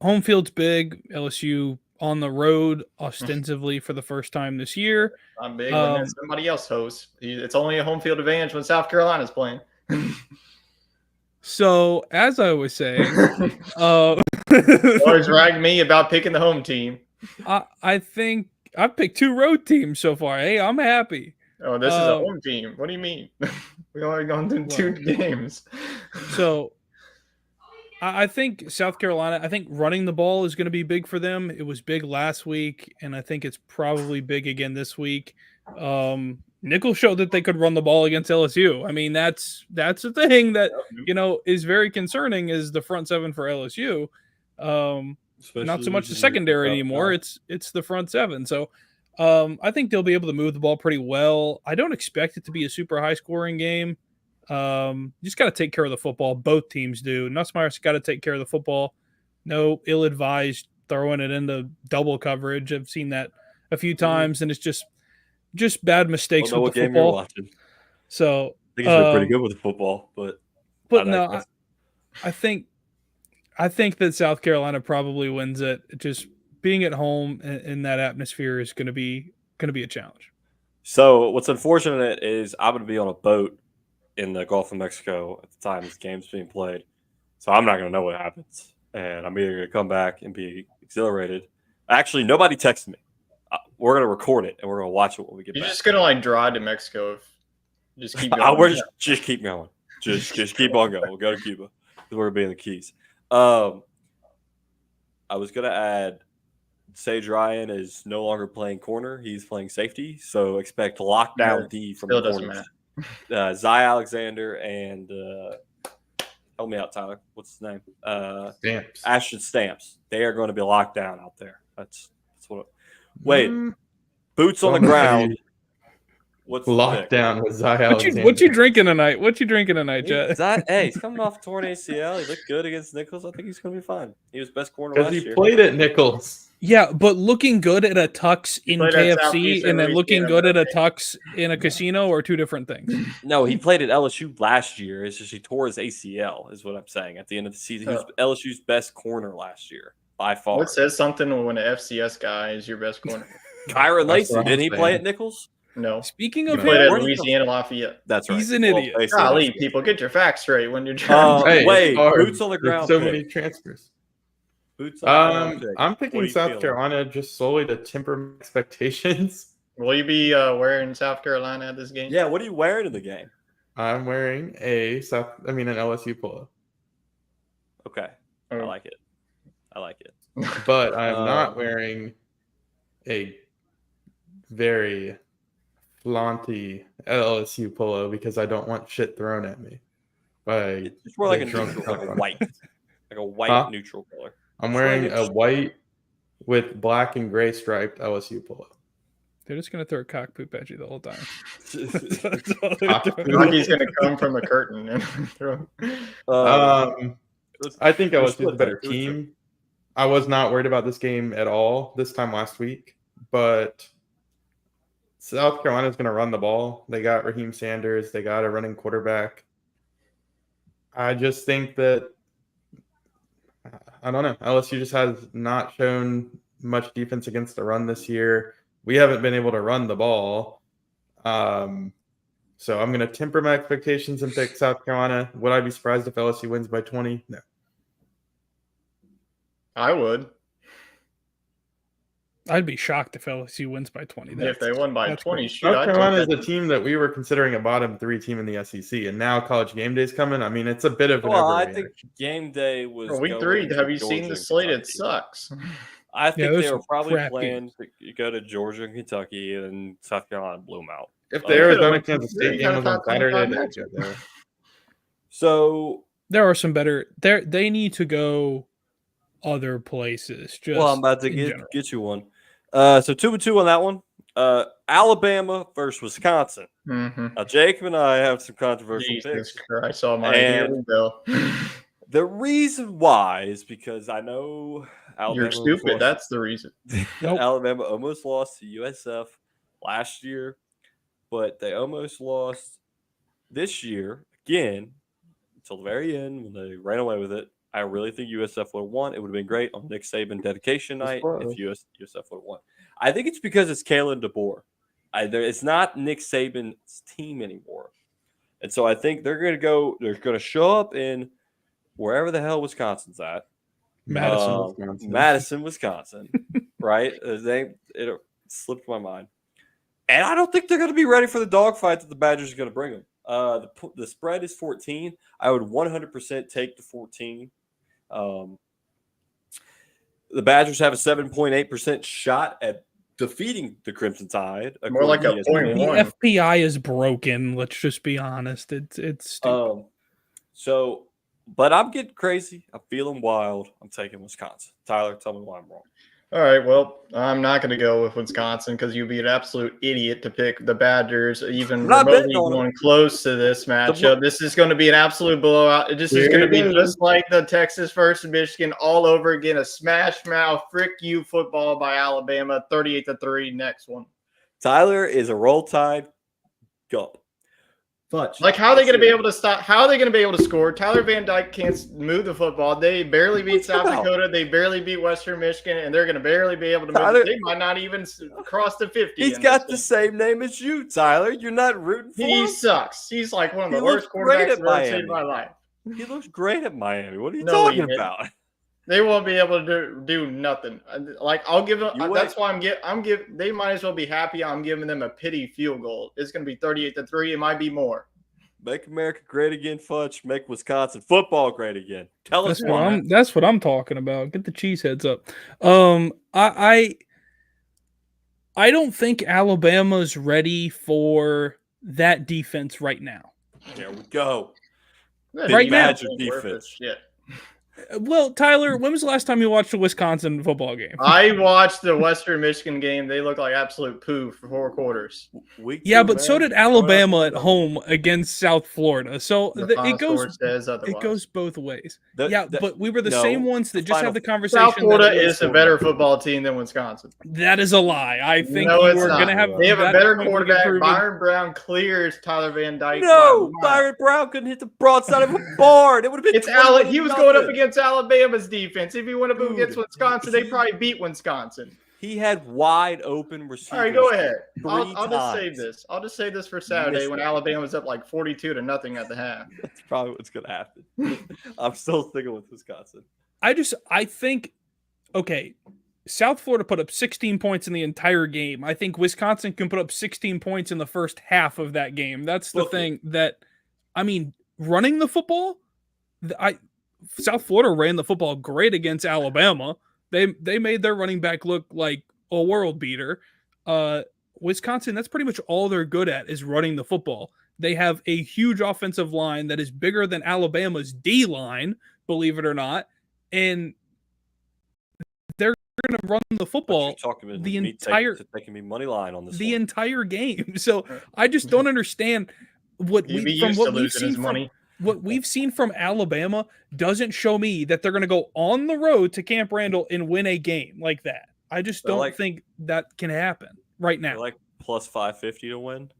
home field's big. LSU on the road ostensibly for the first time this year. I'm big when somebody else hosts. It's only a home field advantage when South Carolina's playing. So, as I was saying, always rag me about picking the home team. I think I've picked 2 road teams so far. Hey, I'm happy. Oh, this is a home team. What do you mean? We only gone through 2 games. So I think South Carolina, I think running the ball is going to be big for them. It was big last week, and I think it's probably big again this week. Nickel showed that they could run the ball against LSU. I mean, that's the thing that, is very concerning is the front seven for LSU. Not so much the secondary anymore. It's the front seven. So I think they'll be able to move the ball pretty well. I don't expect it to be a super high scoring game. You just got to take care of the football. Both teams do. Nussmeier's got to take care of the football. No ill-advised throwing it into double coverage. I've seen that a few times, and it's just bad mistakes with the football. You're watching. So I think he's been pretty good with the football, but no, I think that South Carolina probably wins it. Just being at home in that atmosphere is going to be a challenge. So what's unfortunate is I'm going to be on a boat in the Gulf of Mexico at the time this game's being played. So I'm not going to know what happens. And I'm either going to come back and be exhilarated. Actually, nobody texted me. We're going to record it, and we're going to watch it when we get back. You're just going to, drive to Mexico. Just keep going. Just keep going. Just keep on going. We'll go to Cuba. We're going to be in the Keys. I was going to add Sage Ryan is no longer playing corner. He's playing safety. So expect lockdown D from the corners. Zy Alexander and help me out, Tyler. What's his name? Stamps. Ashton Stamps. They are going to be locked down out there. That's what. Wait, boots on the ground. What's lockdown with Zy Alexander? What you drinking tonight? Jet? He's coming off torn ACL. He looked good against Nichols. I think he's going to be fine. He was best corner last year. Because he played at Nichols. Yeah, but looking good at a tux in KFC and then looking good at a tux in a casino are two different things. No, he played at LSU last year. It's just he tore his ACL, is what I'm saying. At the end of the season, he was LSU's best corner last year by far. What says something when an FCS guy is your best corner? Kyron Lacey, didn't he play at Nichols? No. Speaking of, he played at Louisiana Lafayette. That's right. He's an idiot. Golly, people, get your facts straight when you're trying. Wait, boots on the ground. There's so many transfers. I'm picking South Carolina just solely to temper expectations. Will you be wearing South Carolina at this game? Yeah, what are you wearing in the game? I'm wearing an LSU polo. Okay. I like it. But I'm not wearing a very flaunty LSU polo because I don't want shit thrown at me. It's more like a neutral, like a white. Like a white neutral color. I'm wearing a white with black and gray striped LSU polo. They're just going to throw cock poop at you the whole time. Rocky's going to come from the curtain and throw. I think LSU is a better team. I was not worried about this game at all this time last week, but South Carolina is going to run the ball. They got Raheem Sanders. They got a running quarterback. I just think that I don't know. LSU just has not shown much defense against the run this year. We haven't been able to run the ball. So I'm going to temper my expectations and pick South Carolina. Would I be surprised if LSU wins by 20? No. I would. I'd be shocked if LSU wins by 20. If they won by 20, South Carolina is a team that we were considering a bottom 3 team in the SEC, and now College Game Day is coming. I mean, it's a bit of an I think Game Day was week 3. Have you seen the slate? It sucks. I think they were probably planning to go to Georgia and Kentucky, and South Carolina blew them out. If the Arizona Kansas State game was on Saturday, they'd go there. So there are some better. They need to go other places. I'm about to get you one. So 2-2 on that one. Alabama versus Wisconsin. Mm-hmm. Now, Jacob and I have some controversial picks. I saw mine. Here we go. The reason why is because I know Alabama. You're stupid. That's the reason. Alabama almost lost to USF last year, but they almost lost this year again until the very end when they ran away with it. I really think USF would have won. It would have been great on Nick Saban dedication night if USF would have won. I think it's because it's Kalen DeBoer. It's not Nick Saban's team anymore. And so I think they're going to show up in wherever the hell Wisconsin's at. Madison, Wisconsin. Right? It slipped my mind. And I don't think they're going to be ready for the dogfight that the Badgers are going to bring them. The spread is 14. I would 100% take the 14. The Badgers have a 7.8% shot at defeating the Crimson Tide. More like a 0.1. The FPI is broken. Let's just be honest. It's stupid. But I'm getting crazy. I'm feeling wild. I'm taking Wisconsin. Tyler, tell me why I'm wrong. All right, well, I'm not going to go with Wisconsin because you'd be an absolute idiot to pick the Badgers, even remotely going close to this matchup. This is going to be an absolute blowout. This is going to be just like the Texas versus Michigan all over again. A smash mouth, frick you football by Alabama, 38-3. Next one. Tyler is a Roll Tide Gump. Fudge. Like, how are they going to be able to stop? How are they going to be able to score? Tyler Van Dyke can't move the football. They barely beat South Dakota. They barely beat Western Michigan, and they're going to barely be able to move. They might not even cross the 50. He's got the same name as you, Tyler. You're not rooting for him. He sucks. He's like one of the worst quarterbacks I've ever seen in my life. He looks great at Miami. What are you talking about? They won't be able to do nothing. Like, I'll give them. That's why I'm giving. They might as well be happy. I'm giving them a pity field goal. It's going to be 38-3. It might be more. Make America great again, Fudge. Make Wisconsin football great again. Tell us why. That's what I'm talking about. Get the cheese heads up. I don't think Alabama's ready for that defense right now. There we go. Right now, defense. Shit. Well, Tyler, when was the last time you watched a Wisconsin football game? I watched the Western Michigan game. They look like absolute poo for 4 quarters. So did Alabama at home against South Florida. So it goes both ways. But we were the same ones that just had the conversation. South Florida is a better football team than Wisconsin. That is a lie. I think you are going to have. They have a better quarterback. Byron Brown clears Tyler Van Dyke. No, Byron Brown couldn't hit the broadside of a barn. It would have been. He was going up against Alabama's defense. If he went up against Wisconsin, they probably beat Wisconsin. He had wide open receivers. All right, go ahead. I'll just save this. I'll just save this for Saturday when Alabama was up like 42-0 at the half. That's probably what's going to happen. I'm still sticking with Wisconsin. I think, okay, South Florida put up 16 points in the entire game. I think Wisconsin can put up 16 points in the first half of that game. That's the thing that, I mean, running the football, South Florida ran the football great against Alabama. They made their running back look like a world beater. Wisconsin, that's pretty much all they're good at is running the football. They have a huge offensive line that is bigger than Alabama's D line, believe it or not, and they're going to run the football the entire taking me money line on this the entire game. So I just don't understand what we've seen from Alabama doesn't show me that they're going to go on the road to Camp Randall and win a game like that. I just don't think that can happen right now. Like plus 550 to win.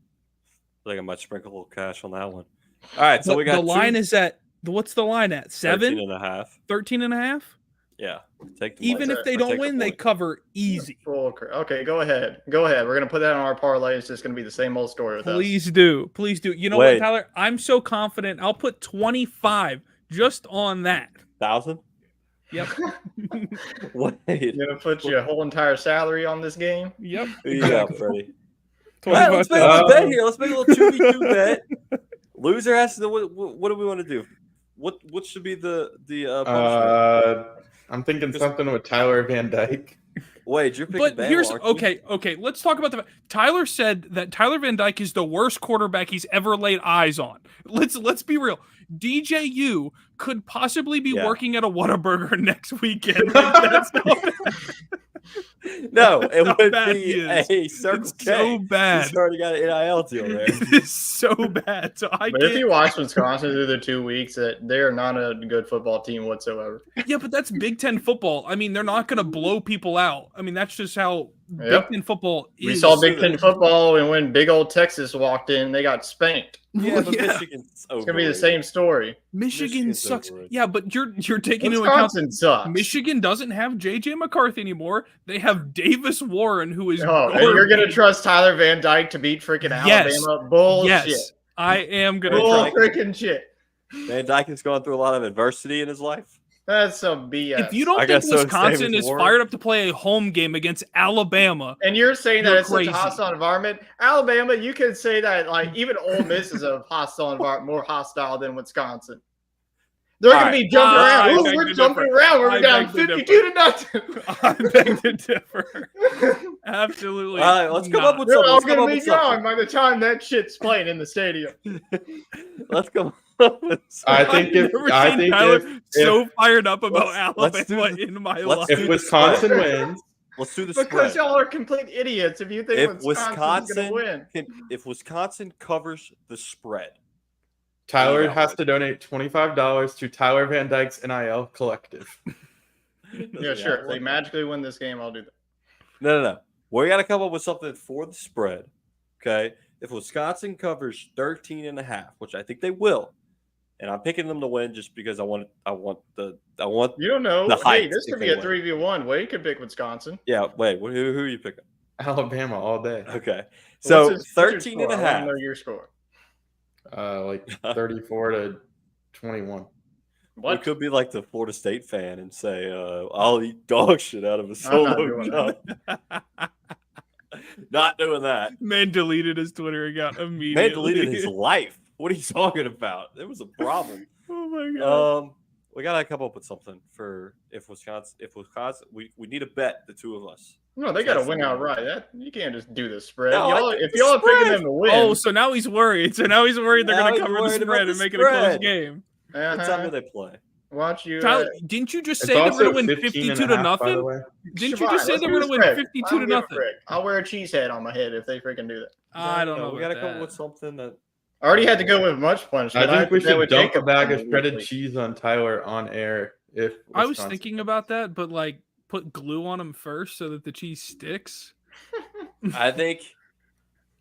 I think I might sprinkle a little cash on that one. All right, so we got the line is at what's the line at 7? 13.5. Yeah, even if they don't win, they cover easy. Okay, go ahead. We're gonna put that on our parlay. It's just gonna be the same old story with us. Please do. You know what, Tyler? I'm so confident. I'll put 25 just on that. 1,000. Yep. Wait. You're gonna put your whole entire salary on this game? Yep. Yeah, Freddie. All right, let's make a bet here. Let's make a little 2v2 bet. Loser has to. What do we want to do? What should be the punishment? I'm thinking something with Tyler Van Dyke. Wait, you're picking Bama, here's aren't you? Okay. Let's talk about Tyler said that Tyler Van Dyke is the worst quarterback he's ever laid eyes on. Let's be real. DJU could possibly be working at a Whataburger next weekend. No, it would be a Circle K. So bad. He's already got an NIL deal there. It's so bad. But if you watch Wisconsin through the 2 weeks, that they are not a good football team whatsoever. Yeah, but that's Big Ten football. I mean, they're not going to blow people out. I mean, that's just how Big Ten football is. We saw Big Ten football, and when big old Texas walked in, they got spanked. Yeah, but Michigan's it's gonna be the same story. Michigan sucks. Overrated. Yeah, but you're taking into account sucks. Michigan doesn't have JJ McCarthy anymore. They have Davis Warren, who is. Oh, and you're gonna trust Tyler Van Dyke to beat freaking Alabama? Bullshit. Yes, I am gonna freaking shit. Van Dyke has gone through a lot of adversity in his life. That's some BS. If you don't think Wisconsin is fired up to play a home game against Alabama, and you're saying that it's crazy. such a hostile environment, Alabama, you could say that like even Ole Miss is a hostile environment, more hostile than Wisconsin. They're going to be jumping around. Ooh, we're jumping around. We're down 52-0. I beg to differ. Absolutely. All right, let's come up with something. They're all going to be gone by the time that shit's playing in the stadium. Let's come up with something. I think if so fired up about Alabama in my life. If Wisconsin wins, let's do the spread. Because y'all are complete idiots if you think Wisconsin's going to win. If Wisconsin covers the spread, Tyler has to donate $25 to Tyler Van Dyke's NIL collective. Yeah, sure. If they magically win this game, I'll do that. No. We got to come up with something for the spread. Okay. If Wisconsin covers 13.5, which I think they will, and I'm picking them to win just because I want. You don't know. Hey, this could be a 3v1. Wade could pick Wisconsin. Yeah. Wait. Who are you picking? Alabama all day. Okay. So 13.5. I don't know your score. Like 34-21. What? You could be like the Florida State fan and say, I'll eat dog shit out of a solo cup. Not doing that. Man deleted his Twitter account immediately. Man deleted his life. What are you talking about? There was a problem. Oh my god. We gotta come up with something for if Wisconsin. We need a bet, the two of us. No, they gotta win outright. You can't just do the spread. If y'all are picking them to win. Oh, so now he's worried. They're gonna cover the spread and make it a close game. What time do they play? Watch you. Tyler, didn't you just say they were going to win 52-0? Didn't you just say they were going to win 52-0? I'll wear a cheese head on my head if they freaking do that. I don't know. We gotta come up with something that. I already had to go with much punishment. I think we should dump a bag of shredded cheese on Tyler on air. If I was thinking about that, but like put glue on them first so that the cheese sticks. I think.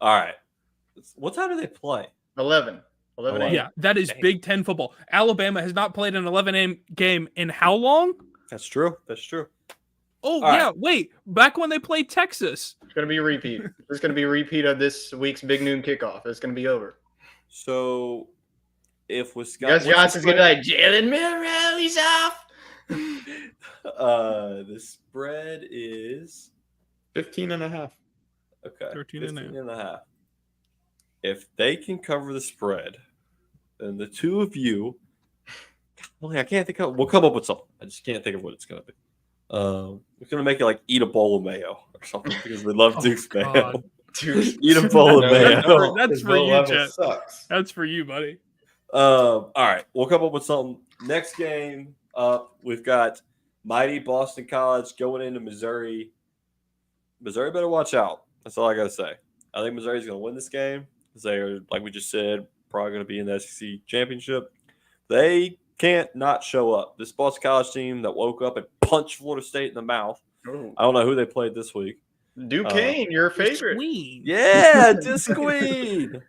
All right. What time do they play? 11. 11 a.m. Yeah, that is Big Ten football. Alabama has not played an 11 a.m. game in how long? That's true. Oh, all yeah. Right. Wait, back when they played Texas. It's going to be a repeat. There's going to be a repeat of this week's Big Noon kickoff. It's going to be over. So, if Wisconsin... Gus Johnson's going to be like, Jalen Milroe, he's off. The spread is... 15.5. Okay. 13.5. If they can cover the spread, then the two of you... I can't think of... We'll come up with something. I just can't think of what it's going to be. We're going to make it like eat a bowl of mayo or something because we love Duke's mayo. Eat a bowl of mayo. That's for you, Jet. That's for you, buddy. All right. We'll come up with something. Next game up, we've got mighty Boston College going into Missouri. Missouri better watch out. That's all I got to say. I think Missouri's going to win this game. They're, like we just said, probably going to be in the SEC championship. They can't not show up. This Boston College team that woke up and punched Florida State in the mouth. Ooh. I don't know who they played this week. Duquesne, your favorite. Yeah, Duquesne.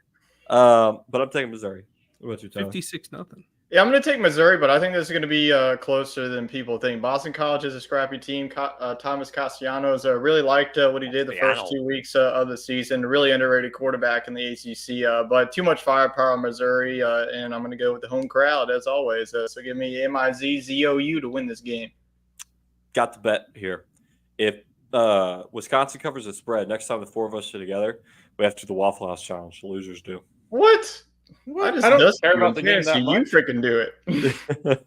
But I'm taking Missouri. What about you, Tyler? 56-0. Yeah, I'm going to take Missouri, but I think this is going to be closer than people think. Boston College is a scrappy team. Thomas Castellanos really liked what he did the first 2 weeks of the season. Really underrated quarterback in the ACC, but too much firepower in Missouri, and I'm going to go with the home crowd as always. So give me MIZZOU to win this game. Got the bet here. If Wisconsin covers the spread, next time the four of us are together, we have to do the Waffle House Challenge. The losers do. What? I don't care about the game that much. You freaking do it.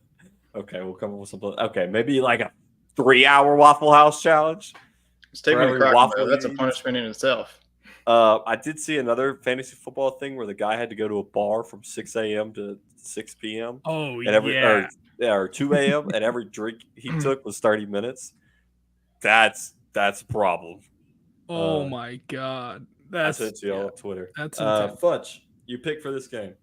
Okay, we'll come up with something. Okay, maybe like a 3-hour Waffle House Challenge. It's taking me to Cracker. That's a punishment in itself. I did see another fantasy football thing where the guy had to go to a bar from 6 a.m. to 6 p.m. Oh, or 2 a.m. and every drink he took was 30 minutes. That's a problem. Oh my God. I sent you all on Twitter. That's intense. Fudge, you pick for this game.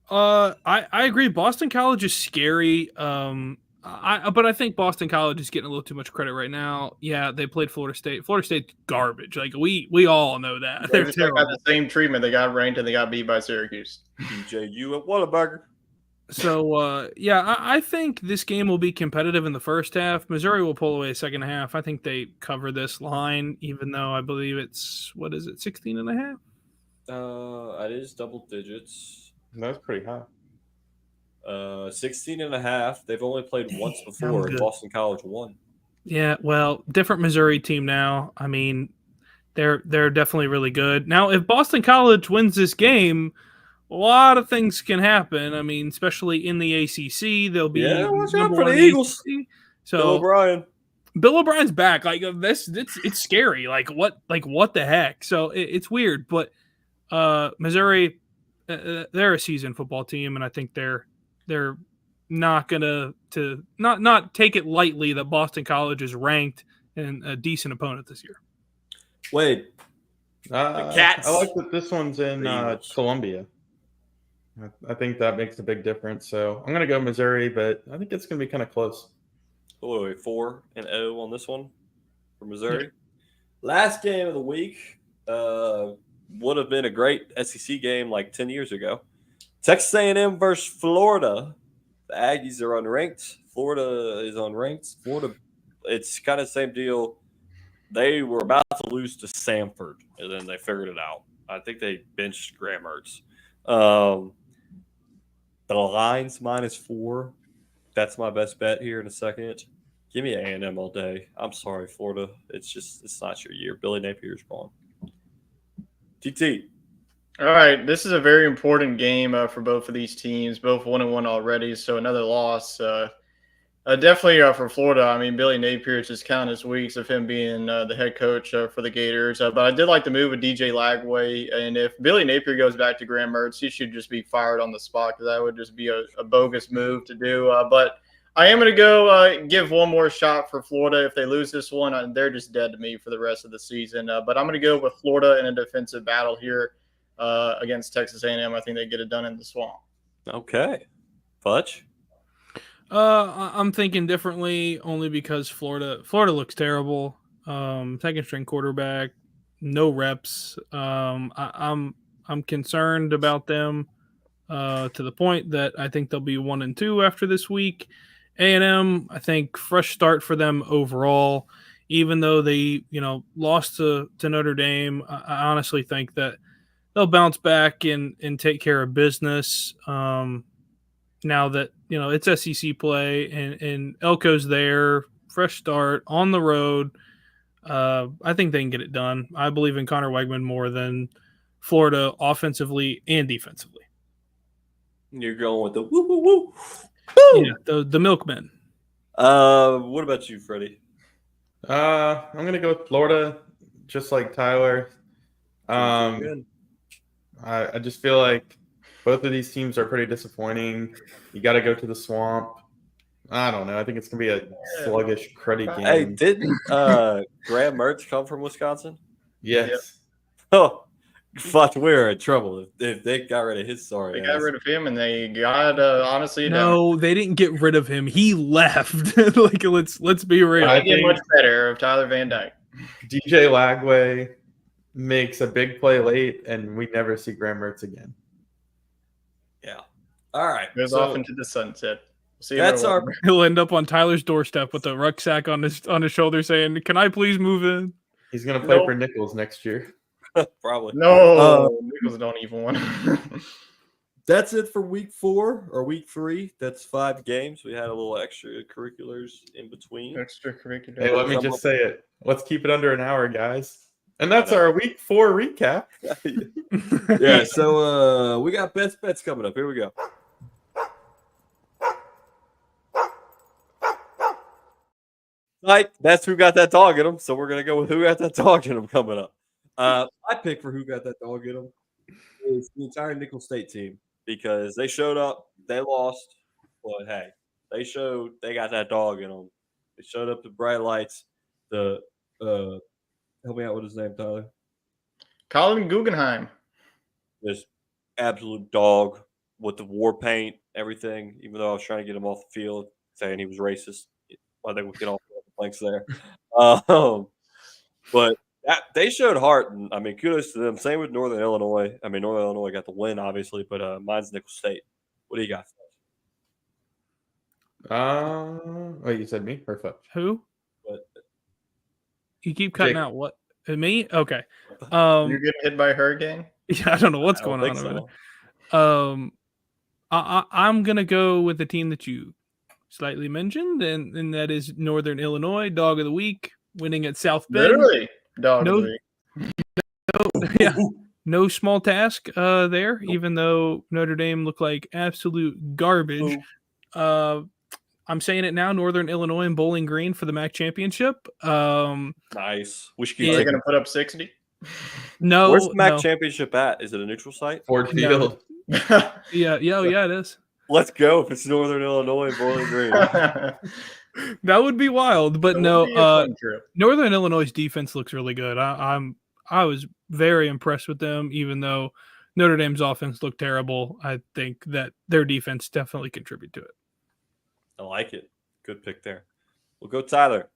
I agree. Boston College is scary. But I think Boston College is getting a little too much credit right now. Yeah, they played Florida State. Florida State's garbage. Like we all know that. They're terrible. Got the same treatment. They got ranked and they got beat by Syracuse. DJU at Whataburger. So I think this game will be competitive in the first half. Missouri will pull away the second half. I think they cover this line, even though I believe it's 16.5? It is double digits. That's pretty high. 16.5. They've only played once Damn, before, and good. Boston College won. Yeah, well, different Missouri team now. I mean, they're definitely really good. Now, if Boston College wins this game, a lot of things can happen. I mean, especially in the ACC, they'll be Yeah, watch out number for one the in the Eagles. ACC. Bill So O'Brien. Bill O'Brien's back. Like this, it's scary. Like what the heck? So it's weird, but Missouri, they're a seasoned football team, and I think they're not gonna not take it lightly that Boston College is ranked and a decent opponent this year. Wade. Cats. I like that this one's in The Eagles. Columbia. I think that makes a big difference. So I'm going to go Missouri, but I think it's going to be kind of close. Wait, 4-0 on this one for Missouri. Yeah. Last game of the week would have been a great SEC game like 10 years ago. Texas A&M versus Florida. The Aggies are unranked. Florida is unranked. Florida, it's kind of the same deal. They were about to lose to Samford, and then they figured it out. I think they benched Graham Mertz. The line's -4. That's my best bet here in a second. Give me A&M all day. I'm sorry, Florida. It's not your year. Billy Napier's gone. TT. All right, this is a very important game for both of these teams. Both 1-1 already, so another loss. Definitely for Florida. I mean, Billy Napier is just counting his weeks of him being the head coach for the Gators. But I did like the move with DJ Lagway. And if Billy Napier goes back to Graham Mertz, he should just be fired on the spot because that would just be a bogus move to do. But I am going to go give one more shot for Florida. If they lose this one, they're just dead to me for the rest of the season. But I'm going to go with Florida in a defensive battle here against Texas A&M. I think they get it done in the Swamp. Okay. Fudge? I'm thinking differently only because Florida looks terrible. Second string quarterback, no reps. I'm concerned about them to the point that I think they'll be 1-2 after this week. A&M, I think fresh start for them overall. Even though they lost to Notre Dame, I honestly think that they'll bounce back and take care of business. Now that it's SEC play and Elko's there, fresh start on the road, I think they can get it done. I believe in Connor Wegman more than Florida offensively and defensively. You're going with the woo woo woo. Yeah, the milkmen. What about you, Freddie? I'm gonna go with Florida, just like Tyler. I just feel like both of these teams are pretty disappointing. You got to go to the Swamp. I don't know. I think it's going to be a sluggish, cruddy game. Hey, didn't Graham Mertz come from Wisconsin? Yes. Yep. Oh, fuck, we're in trouble if they got rid of his sorry They got rid of him, and they got honestly. No, they didn't get rid of him. He left. Like let's be real. I get much better of Tyler Van Dyke. DJ Lagway makes a big play late, and we never see Graham Mertz again. Yeah. All right. Goes off into the sunset. See, that's our. He'll end up on Tyler's doorstep with a rucksack on his shoulder, saying, "Can I please move in?" He's gonna play for Nichols next year. Probably. No, Nichols don't even want. That's it for week 4 or week 3. That's 5 games. We had a little extracurriculars in between. Extracurricular. Hey, let me just say it. Let's keep it under an hour, guys. And that's our week 4 recap. Yeah, so we got best bets coming up. Here we go. Right, that's who got that dog in them. So we're gonna go with who got that dog in them coming up. My pick for who got that dog in them is the entire Nicholls State team because they showed up, they lost, but hey, they showed they got that dog in them. They showed up to bright lights. The help me out with his name, Tyler. Colin Guggenheim. This absolute dog with the war paint, everything. Even though I was trying to get him off the field, saying he was racist. I think we get off the planks there. But they showed heart, and I mean, kudos to them. Same with Northern Illinois. I mean, Northern Illinois got the win, obviously, but mine's Nicholls State. What do you got? Wait, you said me or Fudge? Who? What? You keep cutting out what? Me? Okay. You're getting hit by a hurricane? Yeah, I don't know what's going on over there. I'm gonna go with the team that you slightly mentioned, and that is Northern Illinois, dog of the week, winning at South Bend. Literally, dog of No, the week. yeah, no small task there. Even though Notre Dame looked like absolute garbage. I'm saying it now. Northern Illinois and Bowling Green for the MAC championship. Nice. We should keep Are they taking. going to put up 60? No, Where's the MAC no. championship at? Is it a neutral site? Ford No. Field. Yeah, it is. Let's go if it's Northern Illinois and Bowling Green. That would be wild, but That no. would be a fun trip. Northern Illinois' defense looks really good. I was very impressed with them, even though Notre Dame's offense looked terrible. I think that their defense definitely contributed to it. I like it. Good pick there. We'll go Tyler.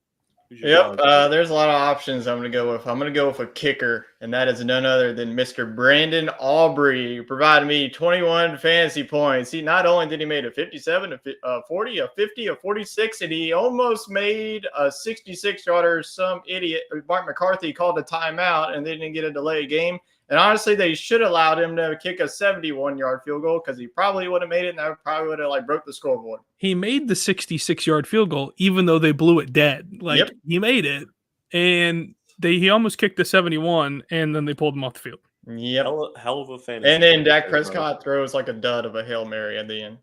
Who's your Yep, dog? there's a lot of options I'm going to go with. I'm going to go with a kicker, and that is none other than Mr. Brandon Aubrey, who provided me 21 fantasy points. He not only did he make a 57, a 40, a 50, a 46, and he almost made a 66-yarder. Some idiot, Mark McCarthy, called a timeout, and they didn't get a delay game. And honestly, they should have allowed him to kick a 71-yard field goal because he probably would have made it, and that probably would have broke the scoreboard. He made the 66-yard field goal, even though they blew it dead. Yep. He made it, and he almost kicked the 71, and then they pulled him off the field. Yep. Hell of a fantasy. And then Dak player, Prescott throws like a dud of a Hail Mary at the end.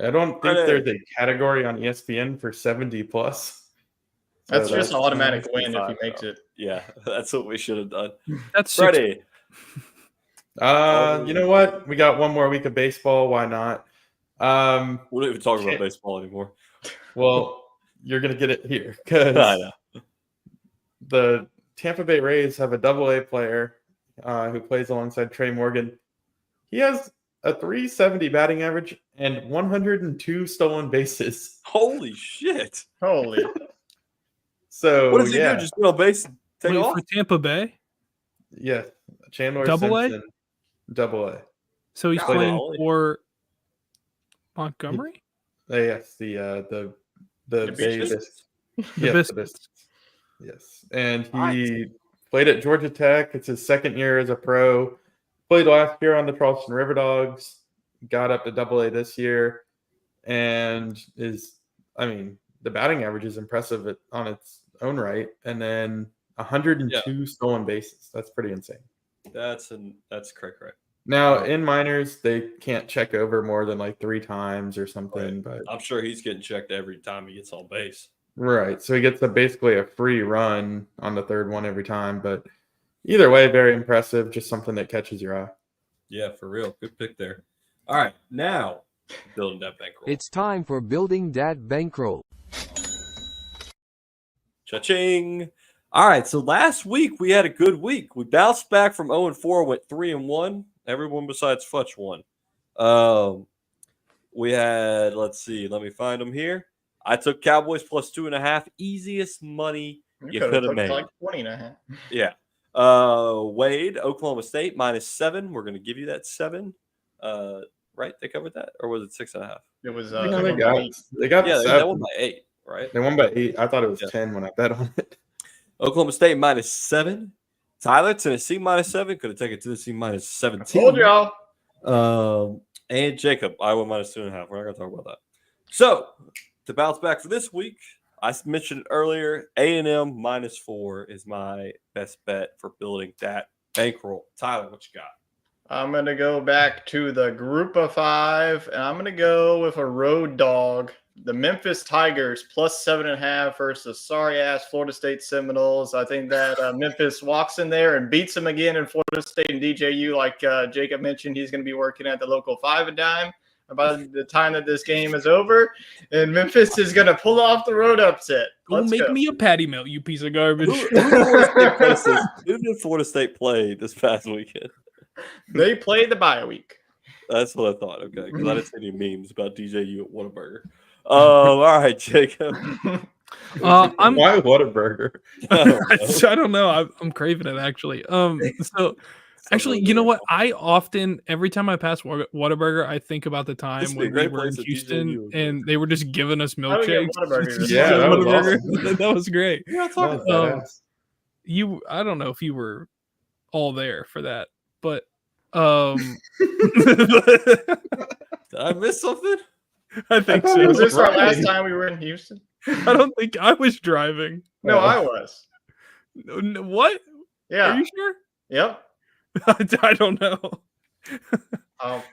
I don't think there's a category on ESPN for 70 plus. That's So just an automatic win if 55, he makes though. it. Yeah, that's what we should have done. That's Freddie. You know what? We got one more week of baseball. Why not? We don't even talk about baseball anymore. Well, you're gonna get it here I because know. the Tampa Bay Rays have a Double-A player who plays alongside Trey Morgan. He has a 370 batting average and 102 stolen bases. Holy shit. Holy. So What does he yeah, do? Just get on base and take Wait, off? for Tampa Bay, yeah, Chandler Double-A? Simpson, Double-A. so he's Golly. playing for Montgomery. Yes, the Bay Biscuits? Biscuits. The Yes, the Biscuits. Biscuits. Yes, and he Nice. played at Georgia Tech. It's his second year as a pro. Played last year on the Charleston River Dogs. Got up to Double-A this year, and the batting average is impressive on its own right. And then 102 stolen bases. That's pretty insane. That's correct, right? Now in minors, they can't check over more than like 3 times or something. But I'm sure he's getting checked every time he gets on base. right, so he gets basically a free run on the third one every time. But either way, very impressive. Just something that catches your eye. Yeah, for real. Good pick there. All right, now building that bankroll. It's time for building that bankroll. Cha-ching. All right, so last week we had a good week. We bounced back from 0-4, went 3-1. Everyone besides Futch won. We had, let's see, let me find them here. I took Cowboys plus 2.5. Easiest money you could have made. Like 20.5. Yeah. Wade, Oklahoma State -7. We're going to give you that 7. Right? They covered that? Or was it 6.5? It was No, they one got point. they got Yeah, 7. they won by 8, right? They won by 8. I thought it was Yeah. 10 when I bet on it. Oklahoma State -7. Tyler, Tennessee -7. Could have taken Tennessee -17. Told y'all. And Jacob, Iowa -2.5. We're not going to talk about that. So, to bounce back for this week, I mentioned it earlier, A&M -4 is my best bet for building that bankroll. Tyler, what you got? I'm going to go back to the group of 5, and I'm going to go with a road dog. The Memphis Tigers plus 7.5 versus sorry-ass Florida State Seminoles. I think that Memphis walks in there and beats them again in Florida State and DJU. Like Jacob mentioned, he's going to be working at the local 5 a dime by the time that this game is over. And Memphis is going to pull off the road upset. Don't make me a patty melt, you piece of garbage. Who did Florida State play this past weekend? They play the bye week. That's what I thought. Okay, because I didn't see any memes about DJU at Whataburger. All right, Jacob. I'm Why Whataburger? I don't know. I'm craving it actually. So actually, you know what? I often, every time I pass Whataburger, I think about the time This would be a when we great were in place if Houston DJU was and they were just giving us I would get milkshakes. Whataburger. Yeah, that was Whataburger. That was great. Yeah, That was badass. I don't know if you were all there for that, but Did I miss something? I think thought so. he Was this our last Right. time we were in Houston? I don't think I was driving. No, I was. What? Yeah. Are you sure? Yep. I don't know. I'll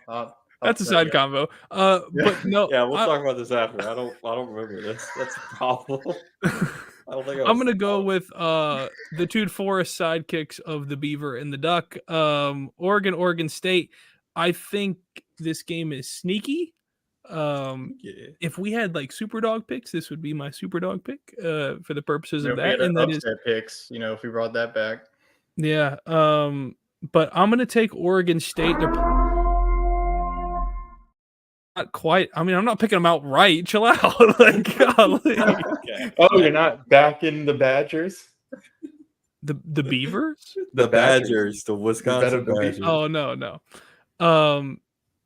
That's a tell side you. combo. But no, Yeah, we'll talk about this after. I don't remember this. That's a problem. I don't think I'm gonna go with the two Forest sidekicks of the Beaver and the Duck. Oregon State. I think this game is sneaky. If we had like super dog picks, this would be my super dog pick for the purposes You know, of if we that. had And that is upset picks, if we brought that back. yeah. But I'm gonna take Oregon State. They're not quite. I mean, I'm not picking them outright. Chill out. Like, golly. Okay. Oh, you're not backing the Badgers? The Beavers? The Badgers, the Wisconsin the Beavers. Badgers. Oh no.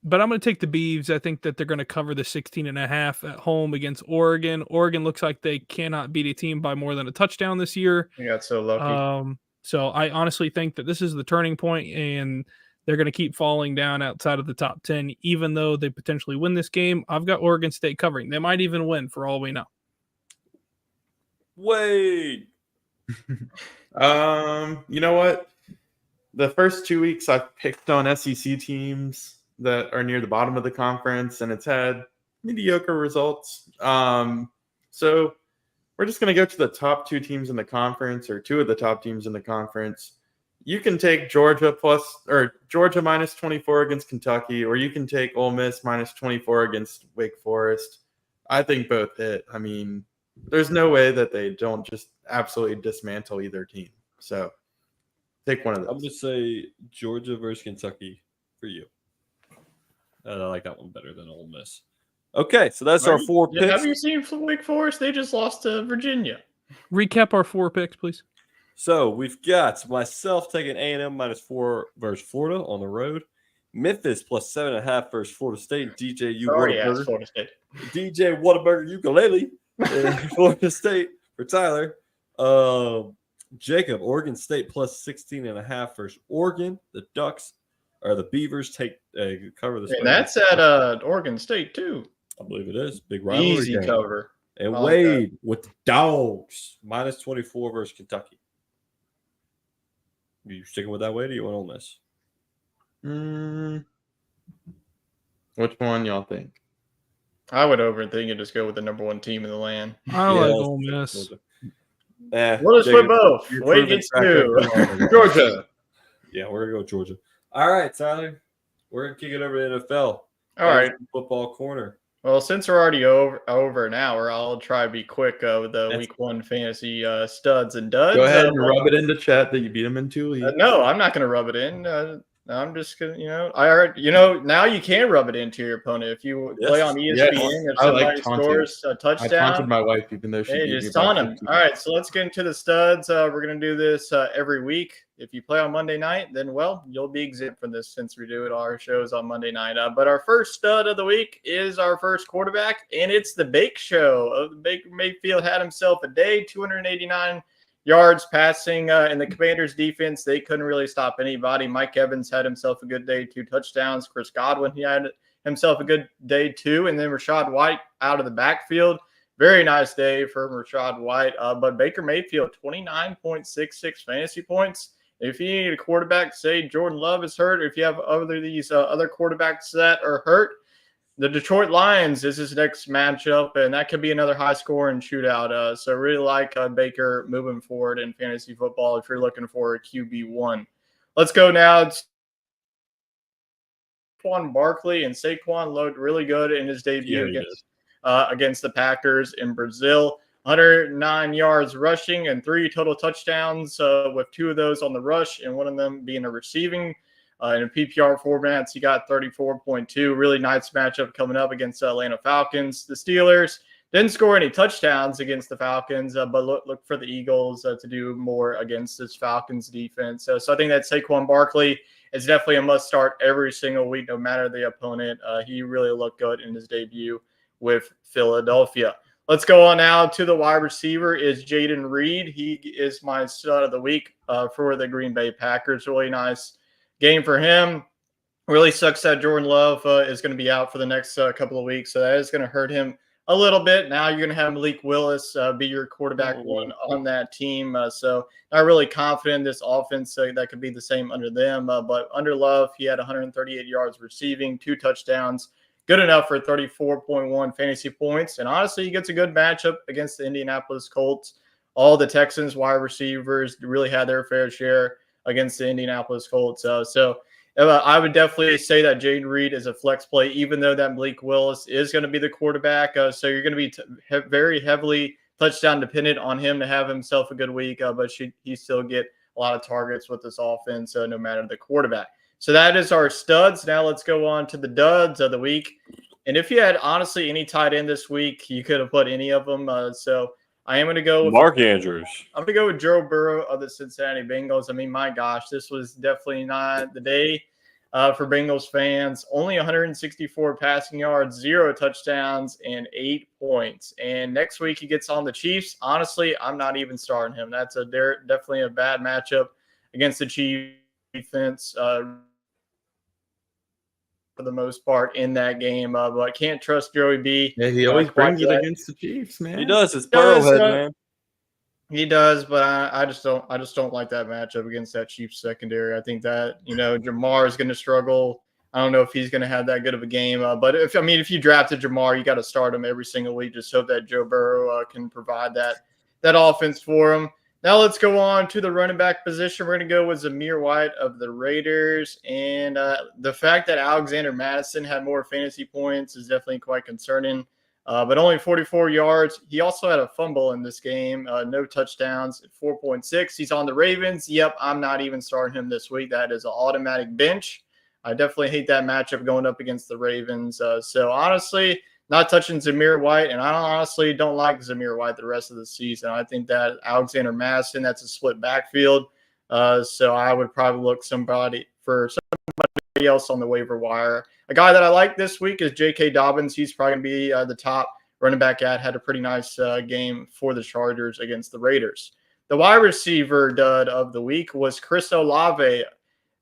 But I'm going to take the Beavs. I think that they're going to cover the 16.5 at home against Oregon. Oregon looks like they cannot beat a team by more than a touchdown this year. We got so lucky. So I honestly think that this is the turning point, and they're going to keep falling down outside of the top 10, even though they potentially win this game. I've got Oregon State covering. They might even win for all we know. Wait. You know what? The first 2 weeks I've picked on SEC teams that are near the bottom of the conference, and it's had mediocre results. So we're just going to go to the top two teams in the conference, or two of the top teams in the conference. You can take Georgia minus 24 against Kentucky, or you can take Ole Miss minus 24 against Wake Forest. I think both hit. I mean, there's no way that they don't just absolutely dismantle either team. So take one of those. I'm going to say Georgia versus Kentucky for you. I like that one better than Ole Miss. Okay, so that's our four picks. Have you seen Wake Forest? They just lost to Virginia. Recap our 4 picks, please. So we've got myself taking A&M minus 4 versus Florida on the road. Memphis plus 7.5 versus Florida State. DJ Florida State. DJ Whataburger ukulele. Florida State for Tyler. Jacob, Oregon State plus 16.5 versus Oregon. The Ducks or the Beavers cover this. And that's at Oregon State too. I believe it is. Big rivalry Easy game. cover. And I like Wade with the Dogs minus 24 versus Kentucky. Are you sticking with that, Wade, or you want Ole Miss? Which one y'all think? I would overthink it. Just go with the number 1 team in the land. I like Ole Miss. We'll just put both. Wade gets 2. Georgia. Yeah, we're gonna go with Georgia. All right, Tyler. We're gonna kick it over to NFL. All right. Football corner. Well, since we're already over an hour, I'll try to be quick with the Week 1 fantasy studs and duds. Go ahead and rub it into chat that you beat them in 2 weeks. No, I'm not going to rub it in. I'm just going to, I heard, now you can rub it into your opponent. If you play on ESPN, if somebody scores a touchdown. I taunted my wife even though she just taunt him. All right, so let's get into the studs. We're going to do this every week. If you play on Monday night, then, you'll be exempt from this since we do it our shows on Monday night. But our first stud of the week is our first quarterback, and it's the Bake Show. Baker Mayfield had himself a day, 289 yards passing. In the Commanders' defense, they couldn't really stop anybody. Mike Evans had himself a good day, 2 touchdowns. Chris Godwin, he had himself a good day, 2. And then Rachaad White out of the backfield. Very nice day for Rachaad White. But Baker Mayfield, 29.66 fantasy points. If you need a quarterback, say Jordan Love is hurt, or if you have these other quarterbacks that are hurt, the Detroit Lions is his next matchup, and that could be another high-scoring shootout. So really like Baker moving forward in fantasy football if you're looking for a QB1. Let's go now. It's Saquon Barkley, and Saquon looked really good in his debut against the Packers in Brazil. 109 yards rushing and 3 total touchdowns, with 2 of those on the rush and one of them being a receiving. In a PPR formats, he got 34.2. Really nice matchup coming up against Atlanta Falcons. The Steelers didn't score any touchdowns against the Falcons, but look for the Eagles to do more against this Falcons defense. So I think that Saquon Barkley is definitely a must start every single week, no matter the opponent. He really looked good in his debut with Philadelphia. Let's go on now to the wide receiver is Jaden Reed. He is my stud of the week for the Green Bay Packers. Really nice game for him. Really sucks that Jordan Love is going to be out for the next couple of weeks. So that is going to hurt him a little bit. Now you're going to have Malik Willis be your quarterback one on that team. So not really confident in this offense. That could be the same under them. But under Love, he had 138 yards receiving, 2 touchdowns. Good enough for 34.1 fantasy points. And honestly, he gets a good matchup against the Indianapolis Colts. All the Texans wide receivers really had their fair share against the Indianapolis Colts. I would definitely say that Jaden Reed is a flex play, even though that Malik Willis is going to be the quarterback. So you're going to be very heavily touchdown dependent on him to have himself a good week, but he still get a lot of targets with this offense, no matter the quarterback. So that is our studs. Now let's go on to the duds of the week. And if you had honestly any tight end this week, you could have put any of them. So I am going to go with Mark Andrews. I'm going to go with Joe Burrow of the Cincinnati Bengals. I mean, my gosh, this was definitely not the day for Bengals fans. Only 164 passing yards, 0 touchdowns, and 8 points. And next week he gets on the Chiefs. Honestly, I'm not even starting him. That's definitely a bad matchup against the Chiefs defense for the most part in that game. But can't trust Joey B. Yeah, he always brings it against the Chiefs, man. He does. It's Burrowhead, man. He does, but I just don't like that matchup against that Chiefs secondary. I think that Jamar is going to struggle. I don't know if he's going to have that good of a game. But if you drafted Jamar, you got to start him every single week. Just hope that Joe Burrow can provide that offense for him. Now let's go on to the running back position. We're going to go with Zamir White of the Raiders. And the fact that Alexander Madison had more fantasy points is definitely quite concerning. But only 44 yards. He also had a fumble in this game. No touchdowns at 4.6. He's on the Ravens. Yep, I'm not even starting him this week. That is an automatic bench. I definitely hate that matchup going up against the Ravens. So honestly, not touching Zamir White, and I honestly don't like Zamir White the rest of the season. I think that Alexander Madison, that's a split backfield. So I would probably look somebody else on the waiver wire. A guy that I like this week is J.K. Dobbins. He's probably going to be the top running back had a pretty nice game for the Chargers against the Raiders. The wide receiver dud of the week was Chris Olave.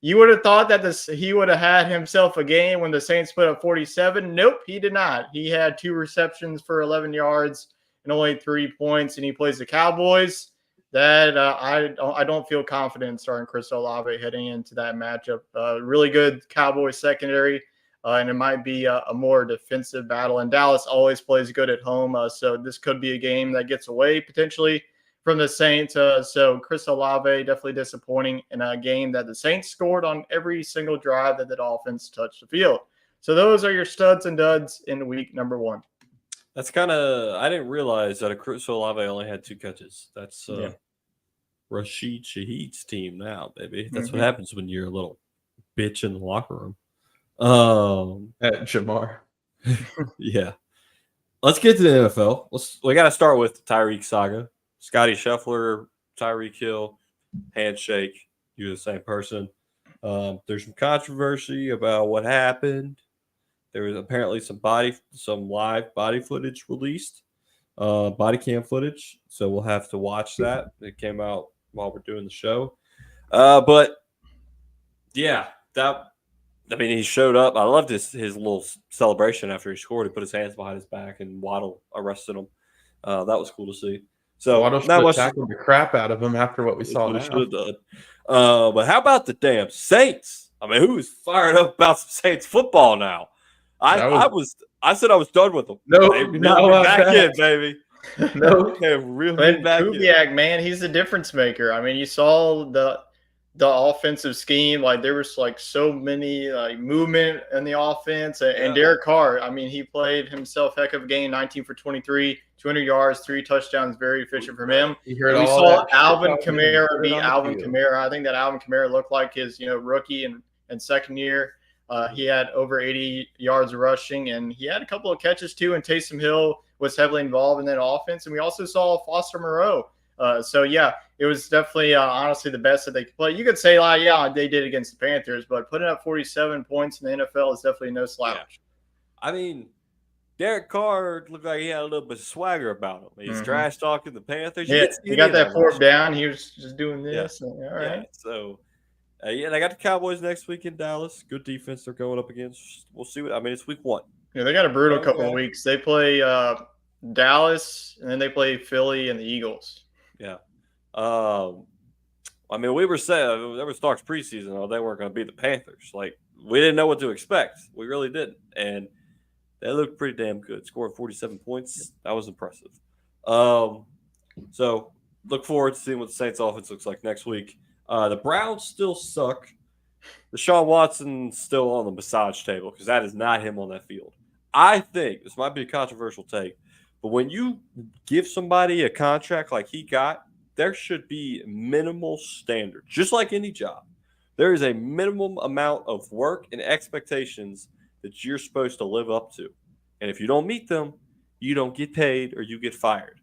You would have thought that he would have had himself a game when the Saints put up 47. Nope, he did not. He had 2 receptions for 11 yards and only 3 points, and he plays the Cowboys. That I don't feel confident in starting Chris Olave heading into that matchup. Really good Cowboys secondary, and it might be a more defensive battle. And Dallas always plays good at home, so this could be a game that gets away potentially from the Saints. So Chris Olave definitely disappointing in a game that the Saints scored on every single drive that the Dolphins touched the field. So those are your studs and duds in week number 1. That's I didn't realize that a Chris Olave only had 2 catches. That's Rashid Shaheed's team now, baby. That's what happens when you're a little bitch in the locker room. At Jamar. Yeah. Let's get to the NFL. We got to start with the Tyreek saga. Scotty Scheffler, Tyreek Hill, handshake. You're the same person. There's some controversy about what happened. There was apparently some live body footage released, body cam footage. So we'll have to watch that. It came out while we're doing the show. But yeah, he showed up. I loved his little celebration after he scored. He put his hands behind his back and Waddle arrested him. That was cool to see. So Waddle should tackled the crap out of him after what we saw now. But how about the damn Saints? I mean, who's fired up about some Saints football now? I said I was done with them. No, back in, baby. No, really back Kubiak, man, he's the difference maker. I mean, you saw the offensive scheme. Like there was like so many movement in the offense, and Derek Carr. I mean, he played himself heck of a game. 19 for 23, 200 yards, 3 touchdowns. Very efficient from him. We saw Alvin Kamara be Alvin Kamara. I think that Alvin Kamara looked like his rookie and second year. He had over 80 yards rushing, and he had a couple of catches too. And Taysom Hill was heavily involved in that offense. And we also saw Foster Moreau. So yeah, it was definitely honestly the best that they could play. You could say they did against the Panthers, but putting up 47 points in the NFL is definitely no slouch. Yeah. I mean, Derek Carr looked like he had a little bit of swagger about him. He's trash talking the Panthers. Yeah, he got that fourth down. He was just doing this. Yeah. All right. Yeah. So Yeah, they got the Cowboys next week in Dallas. Good defense they're going up against. We'll see what I mean. It's week 1. Yeah, they got a brutal couple Okay. of weeks. They play Dallas, and then they play Philly and the Eagles. Yeah. I mean, we were saying there was talks preseason. Oh, they weren't going to beat the Panthers. Like, we didn't know what to expect. We really didn't, and they looked pretty damn good. Scored 47 points. That was impressive. So look forward to seeing what the Saints offense looks like next week. The Browns still suck. Deshaun Watson's still on the massage table because that is not him on that field. I think this might be a controversial take, but when you give somebody a contract like he got, there should be minimal standards, just like any job. There is a minimum amount of work and expectations that you're supposed to live up to. And if you don't meet them, you don't get paid or you get fired.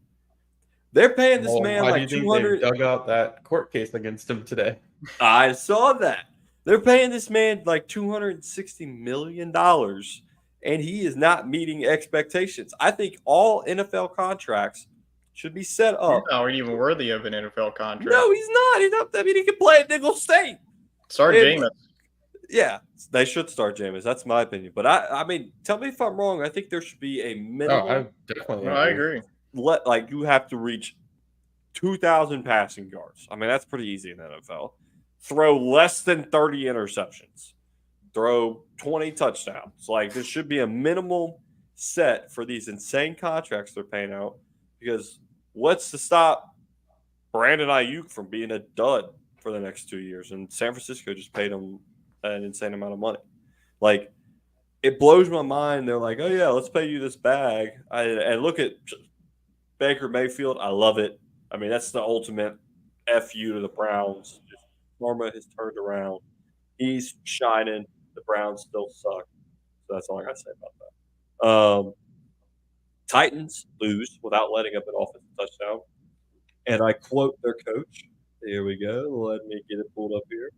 They're paying this man why like do you think 200. they dug out that court case against him today? I saw that. They're paying this man like $260 million, and he is not meeting expectations. I think all NFL contracts should be set up. He's not even worthy of an NFL contract. No, he's not. He's not. I mean, he can play at Nickel State. Start Jameis. Yeah, they should start Jameis. That's my opinion. But I mean, tell me if I'm wrong. I think there should be a minimum. I definitely. I agree. You have to reach 2,000 passing yards. I mean, that's pretty easy in the NFL. Throw less than 30 interceptions. Throw 20 touchdowns. Like, there should be a minimal set for these insane contracts they're paying out, because what's to stop Brandon Ayuk from being a dud for the next 2 years? And San Francisco just paid him an insane amount of money. Like, it blows my mind. They're like, oh, yeah, let's pay you this bag. And look at Baker Mayfield. I love it. I mean, that's the ultimate FU to the Browns. Just Norma has turned around. He's shining. The Browns still suck. So that's all I got to say about that. Titans lose without letting up an offensive touchdown. And I quote their coach. Here we go. Let me get it pulled up here.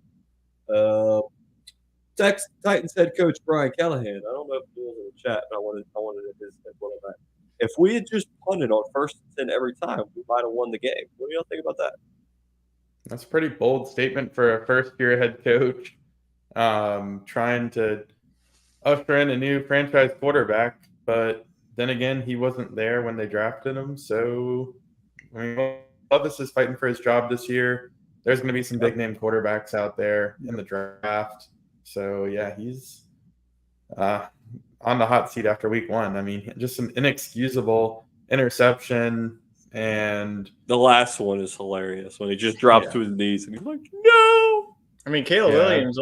Titans head coach Brian Callahan. I don't know if he was in the chat, but I wanted his input on that. If we had just punted on 1st and 10 every time, we might have won the game. What do y'all think about that? That's a pretty bold statement for a first-year head coach, trying to usher in a new franchise quarterback. But then again, he wasn't there when they drafted him. So, I mean, Levis is fighting for his job this year. There's going to be some big-name quarterbacks out there in the draft. So, yeah, he's on the hot seat after week 1. I mean, just some inexcusable interception. And the last one is hilarious when he just drops to his knees and he's like, no. I mean, Caleb Williams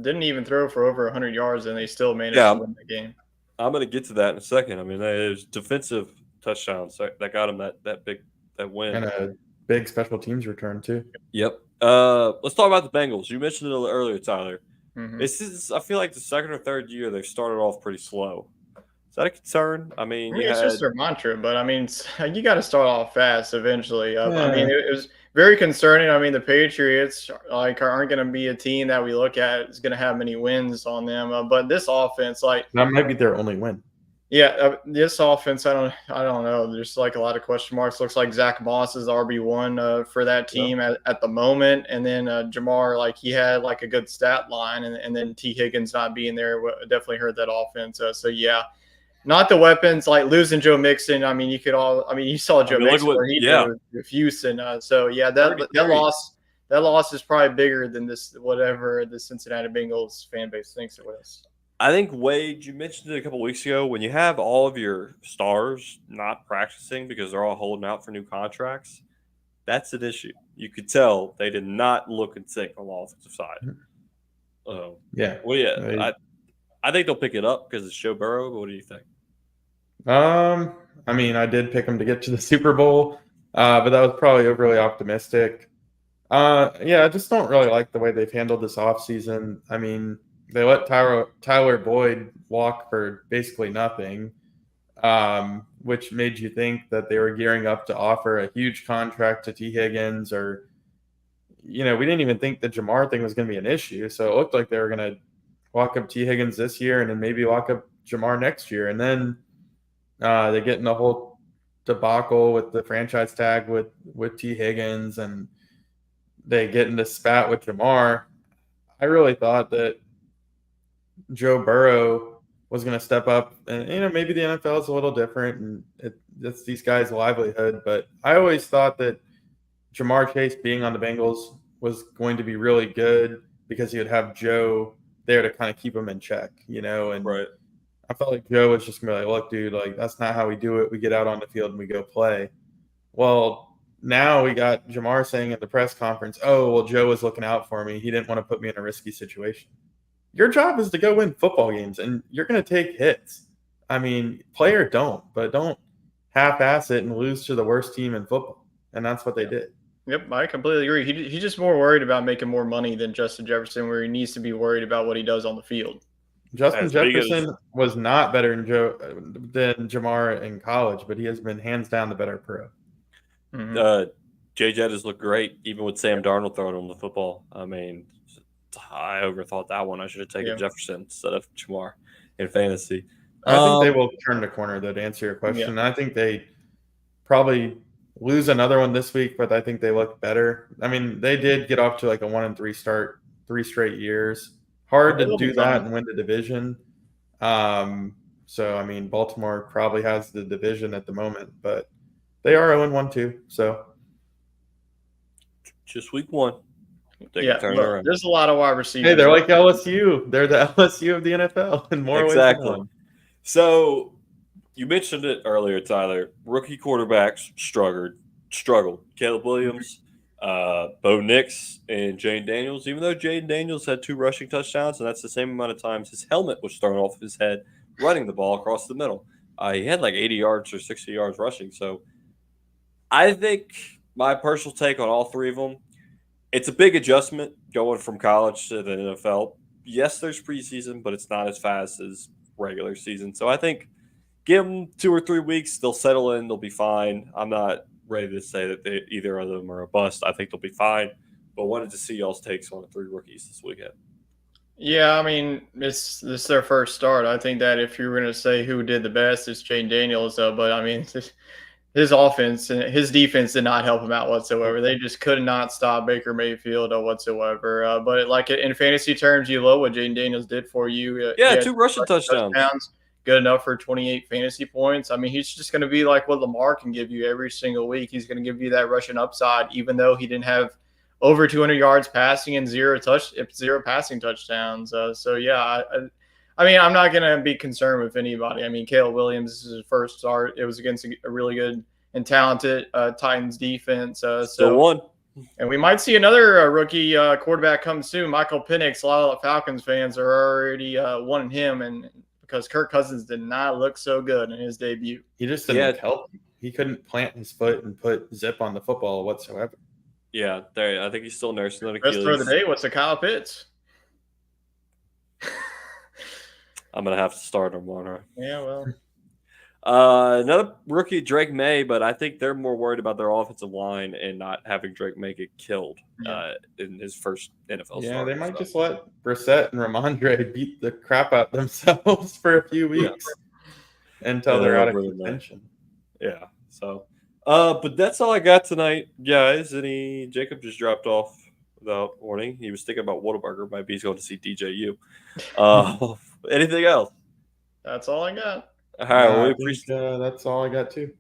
didn't even throw for over 100 yards, and they still managed to win the game. I'm going to get to that in a second. I mean, there's defensive touchdowns that got him that win. And a big special teams return, too. Yep. Let's talk about the Bengals. You mentioned it earlier, Tyler. Mm-hmm. I feel like the second or third year they've started off pretty slow. Is that a concern? I mean, it's just their mantra, but I mean, you got to start off fast eventually. I mean, it was very concerning. I mean, the Patriots aren't going to be a team that we look at is going to have many wins on them. But this offense, that might be their only win. Yeah, this offense, I don't know. There's like a lot of question marks. Looks like Zach Moss is RB1 for that team at the moment, and then Jamar, he had a good stat line, and then T. Higgins not being there definitely hurt that offense. So yeah. Not the weapons, losing Joe Mixon. I mean, you saw Joe Mixon where he did with Houston. So yeah, that loss is probably bigger than whatever the Cincinnati Bengals fan base thinks it was. I think, Wade, you mentioned it a couple of weeks ago, when you have all of your stars not practicing because they're all holding out for new contracts, that's an issue. You could tell they did not look in sync on the offensive side. Yeah. Well, yeah. I think they'll pick it up because it's Joe Burrow, but what do you think? I mean, I did pick them to get to the Super Bowl, but that was probably overly optimistic. I just don't really like the way they've handled this offseason. I mean, they let Tyler Boyd walk for basically nothing, which made you think that they were gearing up to offer a huge contract to T. Higgins, or, we didn't even think the Jamar thing was going to be an issue. So it looked like they were going to lock up T. Higgins this year and then maybe lock up Jamar next year. And then they get in the whole debacle with the franchise tag with T. Higgins, and they get into spat with Jamar. I really thought that Joe Burrow was going to step up, and maybe the NFL is a little different, and it's these guys' livelihood. But I always thought that Jamar Chase being on the Bengals was going to be really good because he would have Joe there to kind of keep him in check, and Right. I felt like Joe was just going to be like, look, dude, like that's not how we do it. We get out on the field and we go play. Well, now we got Jamar saying at the press conference, oh, well, Joe was looking out for me. He didn't want to put me in a risky situation. Your job is to go win football games, and you're going to take hits. I mean, play or don't, but don't half-ass it and lose to the worst team in football. And that's what they did. Yep, I completely agree. He's just more worried about making more money than Justin Jefferson, where he needs to be worried about what he does on the field. Justin Jefferson was not better than Jamar in college, but he has been hands down the better pro. Mm-hmm. Jay Jett has looked great, even with Sam Darnold throwing him the football. I mean, I overthought that one. I should have taken Jefferson instead of Jamar in fantasy. I think they will turn the corner, though, to answer your question. I think they probably lose another one this week, but I think they look better. I mean, they did get off to like a 1-3 start 3 straight years. Hard to do that and win the division. So, I mean, Baltimore probably has the division at the moment, but they are 0-1 too. So, just week 1. There's a lot of wide receivers. Hey, they're like LSU. They're the LSU of the NFL in more ways than one. So, you mentioned it earlier, Tyler. Rookie quarterbacks struggled. Caleb Williams, Bo Nix, and Jane Daniels. Even though Jane Daniels had 2 rushing touchdowns, and that's the same amount of times his helmet was thrown off his head running the ball across the middle. He had like 80 yards or 60 yards rushing. So, I think my personal take on all 3 of them, it's a big adjustment going from college to the NFL. Yes, there's preseason, but it's not as fast as regular season. So I think give them 2 or 3 weeks. They'll settle in. They'll be fine. I'm not ready to say that either of them are a bust. I think they'll be fine. But wanted to see y'all's takes on the 3 rookies this weekend. Yeah, I mean, this is their first start. I think that if you were going to say who did the best, it's Jane Daniels. But, I mean, his offense and his defense did not help him out whatsoever. They just could not stop Baker Mayfield whatsoever. But like in fantasy terms, you love what Jane Daniels did for you. 2 rushing touchdowns. Good enough for 28 fantasy points. I mean, he's just going to be like what Lamar can give you every single week. He's going to give you that rushing upside, even though he didn't have over 200 yards passing and 0 passing touchdowns. I mean, I'm not going to be concerned with anybody. I mean, Caleb Williams, this is his first start. It was against a really good and talented Titans defense. Still won. And we might see another rookie quarterback come soon. Michael Penix. A lot of the Falcons fans are already wanting him, and because Kirk Cousins did not look so good in his debut. He just didn't help. He couldn't plant his foot and put zip on the football whatsoever. Yeah, I think he's still nursing that Achilles. Best throw of the day was to Kyle Pitts. I'm going to have to start him on her. Yeah, well. Another rookie, Drake May, but I think they're more worried about their offensive line and not having Drake May get killed in his first NFL start. Yeah, they might just let Brissett and Ramondre beat the crap out themselves for a few weeks until they're out of contention. Yeah, so. But that's all I got tonight, guys. Jacob just dropped off without warning. He was thinking about Whataburger. Maybe he's going to see DJU. Anything else? That's all I got. All right, well, we appreciate that's all I got too.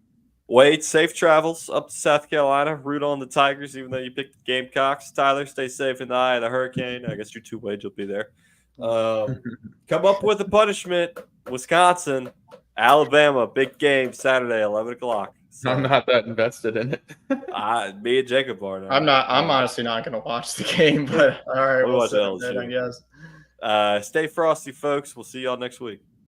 Wade, safe travels up to South Carolina. Root on the Tigers, even though you picked the Gamecocks. Tyler, stay safe in the eye of the hurricane. I guess you too, Wade, you'll be there. Come up with a punishment. Wisconsin, Alabama, big game Saturday, 11 o'clock. So, I'm not that invested in it. Me and Jacob are. I'm honestly not going to watch the game, but all right, we'll watch it, I guess. Stay frosty, folks. We'll see y'all next week.